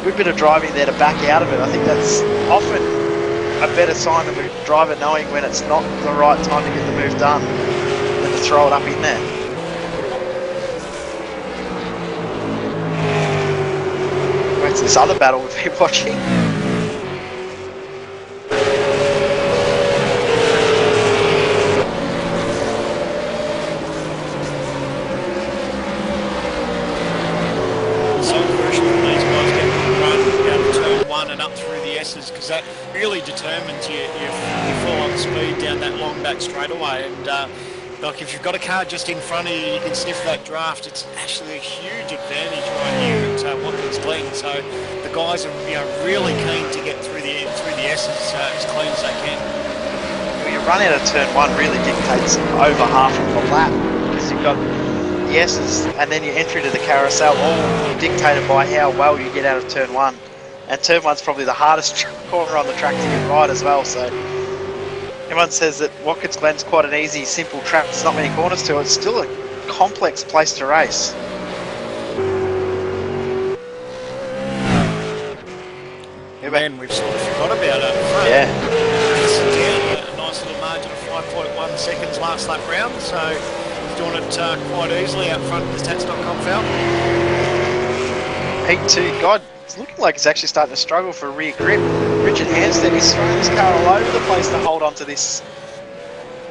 good bit of driving there to back out of it. I think that's often a better sign of a driver knowing when it's not the right time to get the move done than to throw it up in there. Where's this other battle we've been watching? Because that really determines your full-on speed down that long back straightaway. And like if you've got a car just in front of you, you can sniff that draft. It's actually a huge advantage right here at Watkins Glen. So the guys are really keen to get through the S's as clean as they can. Well, your run out of turn 1 really dictates over half of the lap, because you've got the S's and then your entry to the carousel all dictated by how well you get out of turn 1. And turn 1's probably the hardest corner on the track to get right as well. So everyone says that Watkins Glen's quite an easy, simple track. There's not many corners to it. It's still a complex place to race. Man, we've sort of forgot about it. Yeah. Down a nice little margin of 5.1 seconds last lap round. So he's doing it quite easily out front of the Tats.com foul. Heat 2, God. It's looking like it's actually starting to struggle for a rear grip. Richard Hampstead is throwing his car all over the place to hold on to this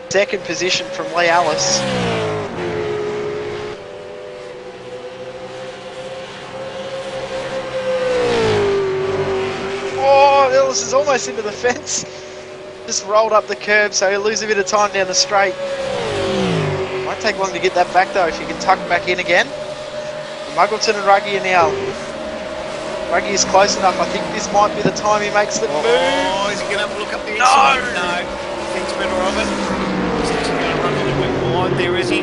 second position from Lee Ellis. Oh, Ellis is almost into the fence. Just rolled up the curb, so he'll lose a bit of time down the straight. Won't take long to get that back though if you can tuck back in again. Muggleton and Ruggie are now. Ruggie is close enough. I think this might be the time he makes the move. Oh, is he going to have a look up the inside? No. Thinks better of it. He's actually going to run a little bit wide there, is he?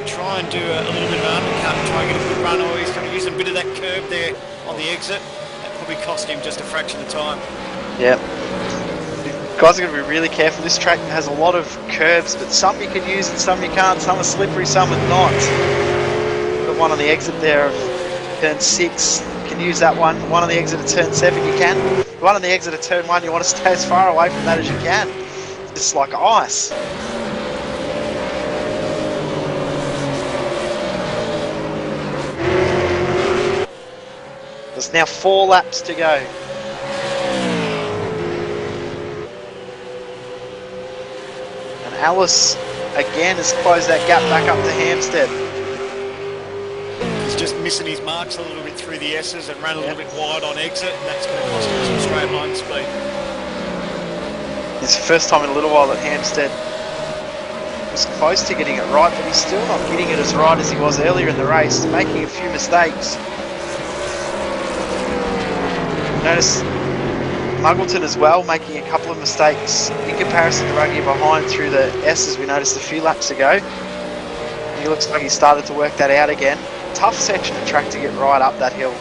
Try and do a little bit of an undercut and try and get a good run. Or he's going to use a bit of that curb there on the exit. That probably cost him just a fraction of time. Yeah. You guys are going to be really careful. This track has a lot of curbs, but some you can use and some you can't. Some are slippery, some are not. The one on the exit there of turn 6. Can use that one on the exit of turn 7 you can. The one on the exit of turn 1 you want to stay as far away from that as you can. It's like ice. There's now 4 laps to go. And Alice again has closed that gap back up to Hampstead. Just missing his marks a little bit through the S's and ran a little bit wide on exit, and that's going to cost him some straight line speed. It's the first time in a little while that Hampstead was close to getting it right, but he's still not getting it as right as he was earlier in the race, making a few mistakes. Notice Muggleton as well, making a couple of mistakes in comparison to Ruggie behind through the S's we noticed a few laps ago. He looks like he started to work that out again. Tough section of track to get right up that hill.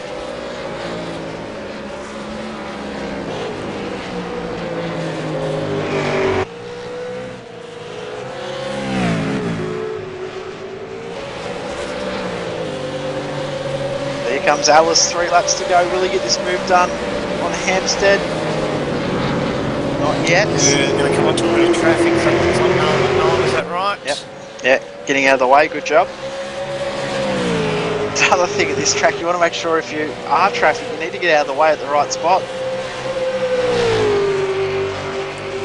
There comes Alice, 3 laps to go. Will he get this move done on Hampstead? Not yet. Yeah, going to come onto a bit of traffic. Something's on 9, is that right? Yep. Yeah, getting out of the way, good job. The other thing at this track, you want to make sure if you are traffic, you need to get out of the way at the right spot.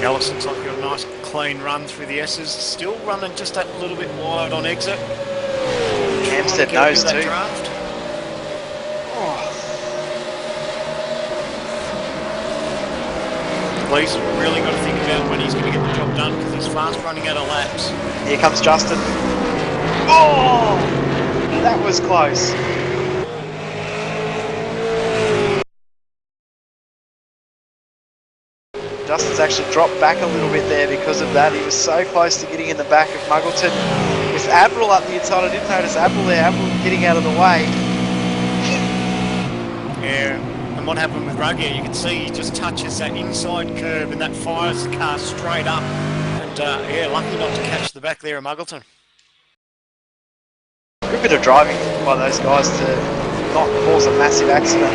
Alice looks like you've got a nice clean run through the S's. Still running just that little bit wide on exit. Hampstead knows too. Draft. Lee's really got to think about when he's going to get the job done because he's fast running out of laps. Here comes Justin. Oh! That was close. Justin's actually dropped back a little bit there because of that. He was so close to getting in the back of Muggleton. With Avril up the inside, I didn't notice Avril there. Avril getting out of the way. Yeah. And what happened with Ruggie, you can see he just touches that inside curve and that fires the car straight up. And yeah, lucky not to catch the back there of Muggleton. Good bit of driving by those guys to not cause a massive accident.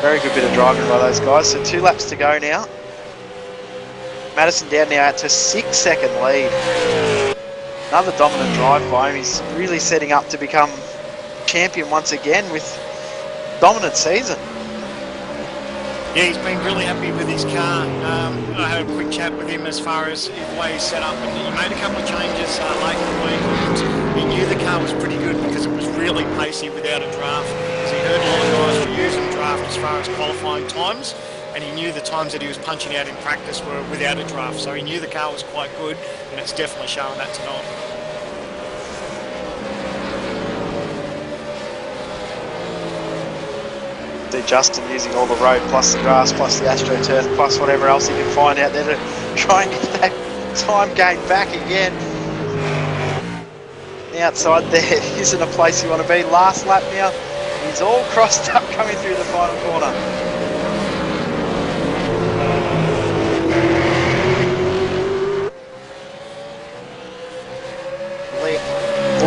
Very good bit of driving by those guys. So 2 laps to go now. Madison down now to 6-second lead. Another dominant drive by him. He's really setting up to become champion once again with dominant season. Yeah, he's been really happy with his car. I had a quick chat with him as far as the way he's set up, and he made a couple of changes late in the week. And he knew the car was pretty good because it was really pacey without a draft. Because he heard a lot of guys were using draft as far as qualifying times, and he knew the times that he was punching out in practice were without a draft. So he knew the car was quite good, and it's definitely showing that tonight. Justin using all the road plus the grass plus the AstroTurf plus whatever else he can find out there to try and get that time gain back again. The outside there isn't a place you want to be. Last lap now, he's all crossed up coming through the final corner.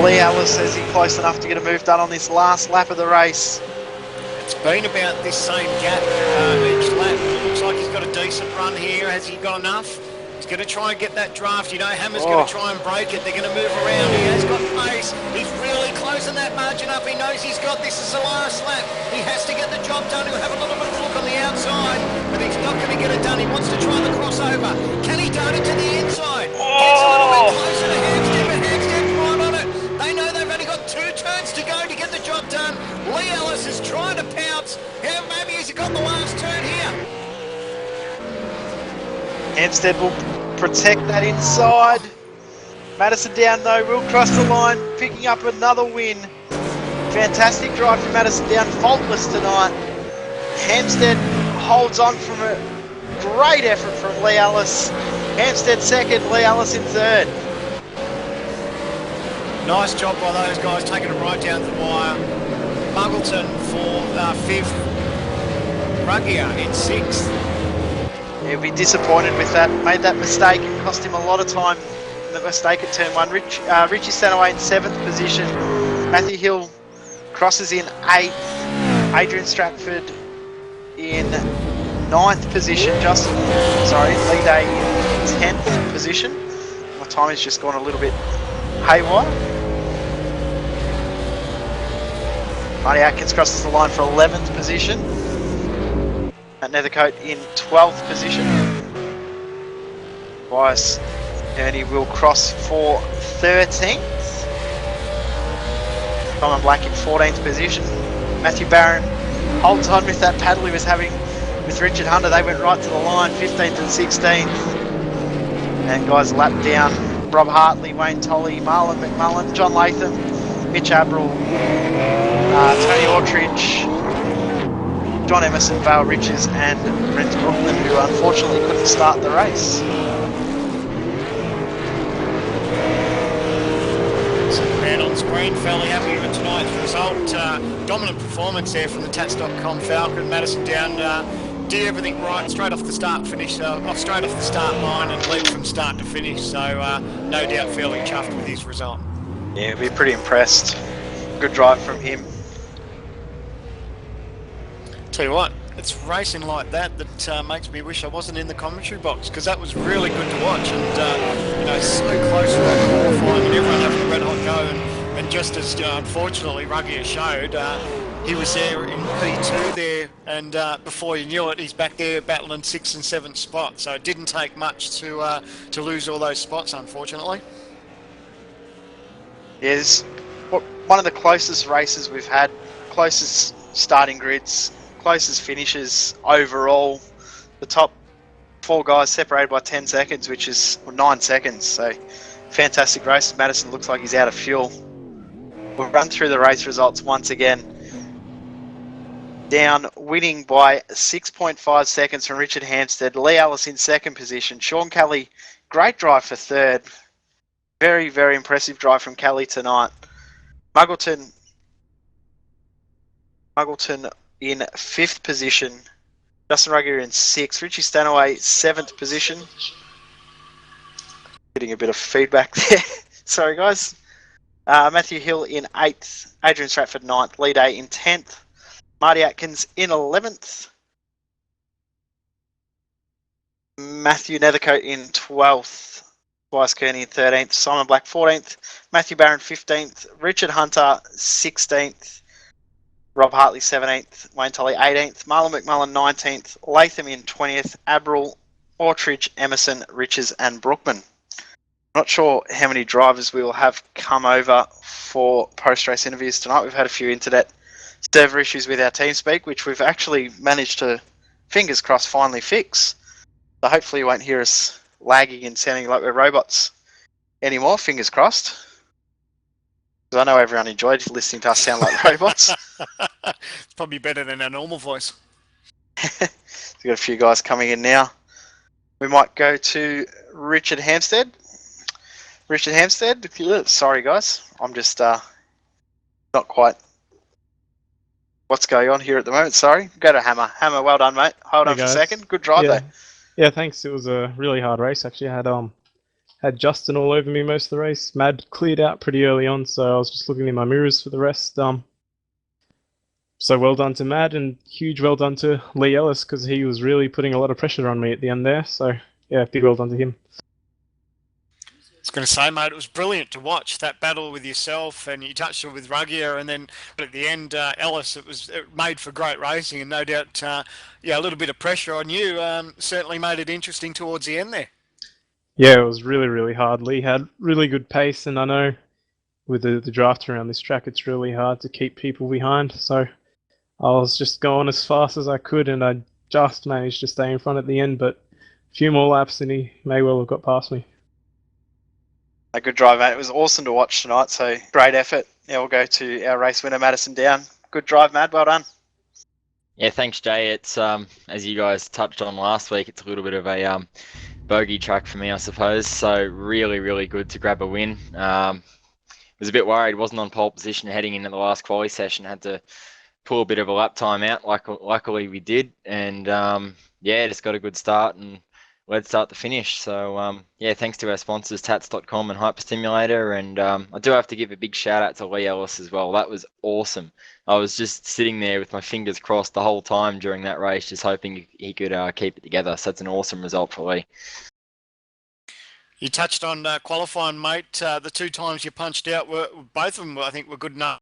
Lee Ellis says he's close enough to get a move done on this last lap of the race. It's been about this same gap each lap. It looks like he's got a decent run here. Has he got enough? He's going to try and get that draft. You know, Hammer's going to try and break it. They're going to move around. He has got pace. He's really closing that margin up. He knows he's got this as the last lap. He has to get the job done. He'll have a little bit of a look on the outside, but he's not going to get it done. He wants to try the crossover. Can he dart it to the inside? Gets a little bit closer to Hampstead, but Hampstead's right on it. They know they've only got 2 turns to go to get the job done. Lee Ellis is trying to pounce. Yeah, maybe he's got the last turn here. Hampstead will protect that inside. Madison down though, will cross the line, picking up another win. Fantastic drive from Madison down, faultless tonight. Hampstead holds on from a great effort from Lee Ellis. Hampstead second, Lee Ellis in third. Nice job by those guys, taking it right down to the wire. Muggleton for 5th. Ruggia in 6th. He'll be disappointed with that. Made that mistake. It cost him a lot of time. The mistake at turn 1. Richie Stanaway in 7th position. Matthew Hill crosses in 8th. Adrian Stratford in 9th position. Lee Day in 10th position. My time has just gone a little bit haywire. Marty Atkins crosses the line for 11th position. Matt Nethercote in 12th position. Bias Ernie will cross for 13th. Simon Black in 14th position. Matthew Barron holds on with that paddle he was having with Richard Hunter. They went right to the line, 15th and 16th. And guys lap down. Rob Hartley, Wayne Tolley, Marlon McMullen, John Latham, Mitch Abril, Tony Autridge, John Emerson, Vale Riches, and Brent Brooklyn, who unfortunately couldn't start the race. Man on screen, fairly happy with tonight's result. Dominant performance there from the Tats.com Falcon. Madison down, did everything right straight off the start finish, off straight off the start line and led from start to finish. So no doubt fairly chuffed with his result. Yeah, we're pretty impressed. Good drive from him. Tell you what, it's racing like that makes me wish I wasn't in the commentary box, because that was really good to watch, and you know, so close to that qualifying and everyone having a red hot go, and just as unfortunately Ruggier showed, he was there in P2 there, and before you knew it, he's back there battling 6th and 7th spot. So it didn't take much to lose all those spots, unfortunately. Yeah, this one of the closest races we've had, closest starting grids, closest finishes overall. The top 4 guys separated by 10 seconds, which is 9 seconds. So fantastic race. Madison looks like he's out of fuel. We'll run through the race results once again. Down, winning by 6.5 seconds from Richard Hampstead. Lee Ellis in 2nd position. Sean Kelly, great drive for 3rd. Very, very impressive drive from Kelly tonight. Muggleton in 5th position. Justin Ruggier in 6th. Richie Stanaway, 7th position. Getting a bit of feedback there. Sorry, guys. Matthew Hill in 8th. Adrian Stratford 9th. Lee Day in 10th. Marty Atkins in 11th. Matthew Nethercote in 12th. Twice Kearney in 13th. Simon Black 14th. Matthew Barron 15th. Richard Hunter 16th. Rob Hartley 17th. Wayne Tully 18th. Marlon McMullen 19th. Latham in 20th. Abril, Autridge, Emerson, Riches and Brookman. Not sure how many drivers we will have come over for post-race interviews tonight. We've had a few internet server issues with our TeamSpeak, which we've actually managed to, fingers crossed, finally fix. So hopefully you won't hear us lagging and sounding like we're robots anymore, fingers crossed. Because I know everyone enjoyed listening to us sound like robots. It's probably better than our normal voice. We've got a few guys coming in now. We might go to Richard Hampstead. Richard Hampstead, sorry guys, I'm just not quite what's going on here at the moment, sorry. Go to Hammer. Hammer, well done, mate. Hold on for a second. Good drive there. Yeah, thanks. It was a really hard race, actually. I had Justin all over me most of the race. Mad cleared out pretty early on, so I was just looking in my mirrors for the rest. So well done to Mad, and huge well done to Lee Ellis, because he was really putting a lot of pressure on me at the end there. So yeah, big well done to him. I was going to say, mate, it was brilliant to watch that battle with yourself, and you touched it with Ruggier, and then but at the end, Ellis, it made for great racing, and no doubt, a little bit of pressure on you certainly made it interesting towards the end there. Yeah, it was really, really hard. Lee had really good pace, and I know with the draft around this track, it's really hard to keep people behind. So I was just going as fast as I could, and I just managed to stay in front at the end, but a few more laps and he may well have got past me. A good drive, mate. It was awesome to watch tonight, so great effort. Now we'll go to our race winner, Madison Down. Good drive, Mad. Well done. Yeah, thanks, Jay. It's as you guys touched on last week, it's a little bit of a bogey track for me, I suppose. So really, really good to grab a win. Was a bit worried, wasn't on pole position heading into the last quali session. Had to pull a bit of a lap time out. Luckily we did, and just got a good start and led start to finish. So thanks to our sponsors Tats.com and Hyperstimulator, and I do have to give a big shout out to Lee Ellis as well. That was awesome. I was just sitting there with my fingers crossed the whole time during that race, just hoping he could keep it together. So that's an awesome result for Lee. You touched on qualifying, mate. The 2 times you punched out both of them, I think, were good enough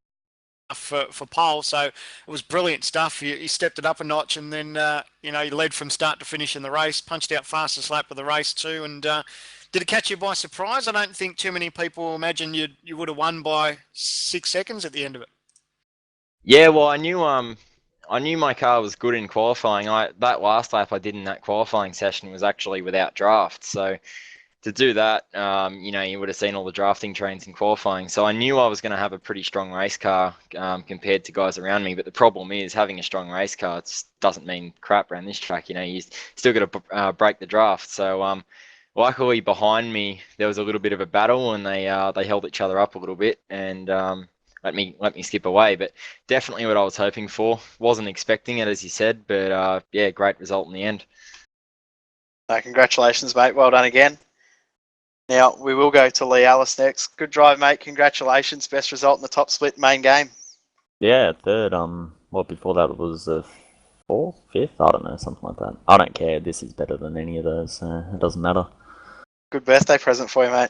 for pole, so it was brilliant stuff. You stepped it up a notch, and then you led from start to finish in the race, punched out fastest lap of the race too. And did it catch you by surprise? I don't think too many people imagine you would have won by 6 seconds at the end of it. Yeah, well, I knew my car was good in qualifying. That last lap I did in that qualifying session was actually without draft, so to do that, you would have seen all the drafting trains in qualifying. So I knew I was going to have a pretty strong race car compared to guys around me. But the problem is having a strong race car just doesn't mean crap around this track. You still got to break the draft. So luckily behind me there was a little bit of a battle, and they held each other up a little bit and let me skip away. But definitely what I was hoping for. Wasn't expecting it, as you said, but yeah, great result in the end. Congratulations, mate. Well done again. Now, we will go to Lee Alice next. Good drive, mate. Congratulations. Best result in the top split main game. Yeah, third. Before that it was fourth, fifth. I don't know, something like that. I don't care. This is better than any of those, so it doesn't matter. Good birthday present for you, mate.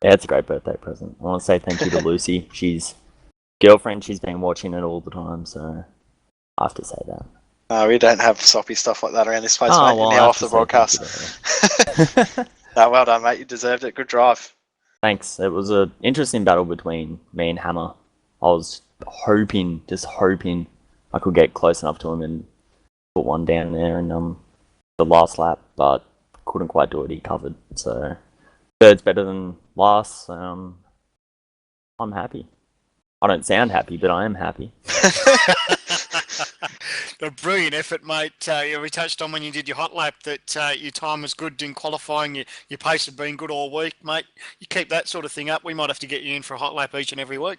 Yeah, it's a great birthday present. I want to say thank you to Lucy. She's girlfriend. She's been watching it all the time, so I have to say that. No, we don't have soppy stuff like that around this place, mate. Well, You're now off the broadcast. No, well done, mate. You deserved it. Good drive. Thanks. It was an interesting battle between me and Hammer. I was just hoping I could get close enough to him and put one down there in the last lap, but couldn't quite do it. He covered. So third's better than last. I'm happy. I don't sound happy, but I am happy. A brilliant effort, mate. We touched on when you did your hot lap that your time was good in qualifying. Your pace had been good all week, mate. You keep that sort of thing up, we might have to get you in for a hot lap each and every week.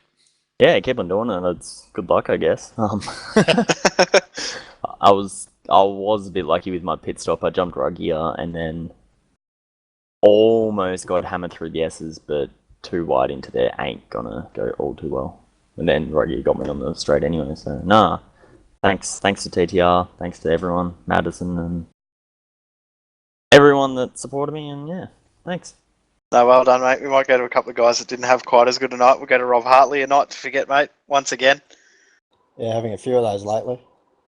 Yeah, keep on doing it. It's good luck, I guess. I was a bit lucky with my pit stop. I jumped right gear and then almost got hammered through the S's, but too wide into there ain't gonna go all too well. And then right gear got me on the straight anyway. So nah. Thanks to TTR, thanks to everyone, Madison and everyone that supported me, and yeah, thanks. No, well done, mate. We might go to a couple of guys that didn't have quite as good a night. We'll go to Rob Hartley, a night to forget, mate, once again. Yeah, having a few of those lately.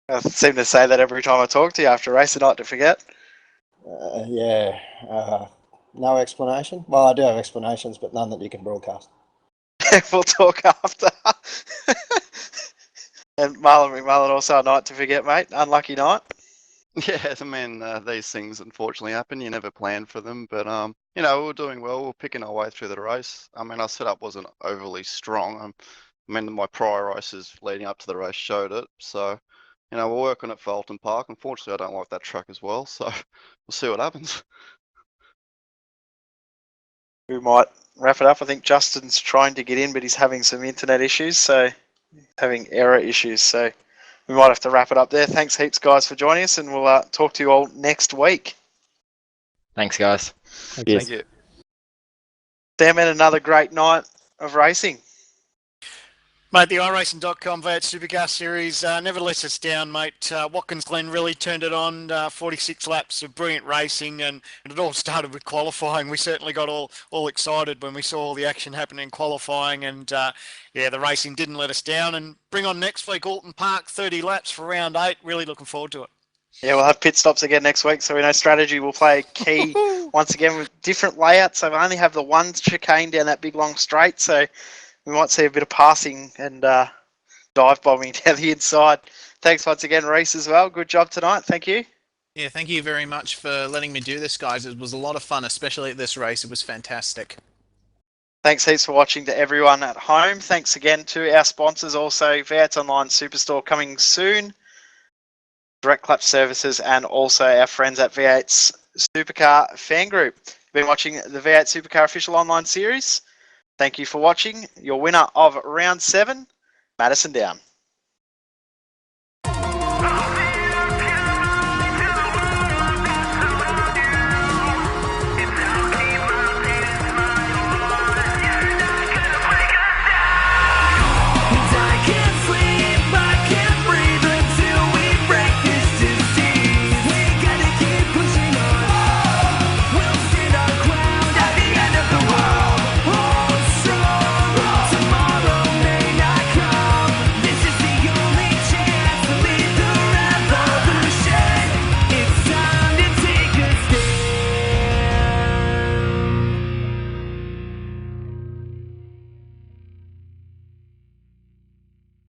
I seem to say that every time I talk to you after a race, a night to forget. No explanation. Well, I do have explanations, but none that you can broadcast. We'll talk after. And Marlon McMullen also a night to forget, mate. Unlucky night. Yeah, I mean, these things unfortunately happen. You never plan for them, but we were doing well. We were picking our way through the race. I mean, our setup wasn't overly strong. My prior races leading up to the race showed it. So, we're working at Fulton Park. Unfortunately, I don't like that track as well. So, we'll see what happens. We might wrap it up. I think Justin's trying to get in, but he's having some internet issues, so having error issues. So we might have to wrap it up there. Thanks heaps, guys, for joining us, and we'll talk to you all next week. Thanks, guys. Thank you. Sam had another great night of racing. Mate, the iRacing.com V8 Supercar Series never lets us down, mate. Watkins Glen really turned it on. 46 laps of brilliant racing, and it all started with qualifying. We certainly got all excited when we saw all the action happening in qualifying, and the racing didn't let us down. And bring on next week, Alton Park, 30 laps for round 8. Really looking forward to it. Yeah, we'll have pit stops again next week, so we know strategy will play a key once again with different layouts. So we only have the one chicane down that big long straight, so we might see a bit of passing and dive bombing down the inside. Thanks once again, Reese, as well. Good job tonight. Thank you. Yeah, thank you very much for letting me do this, guys. It was a lot of fun, especially at this race. It was fantastic. Thanks heaps for watching to everyone at home. Thanks again to our sponsors also, v8sonline Superstore coming soon, Direct Clutch Services, and also our friends at V8's Supercar Fan Group. You've been watching the V8 Supercar Official Online Series. Thank you for watching. Your winner of round 7, Madison Down.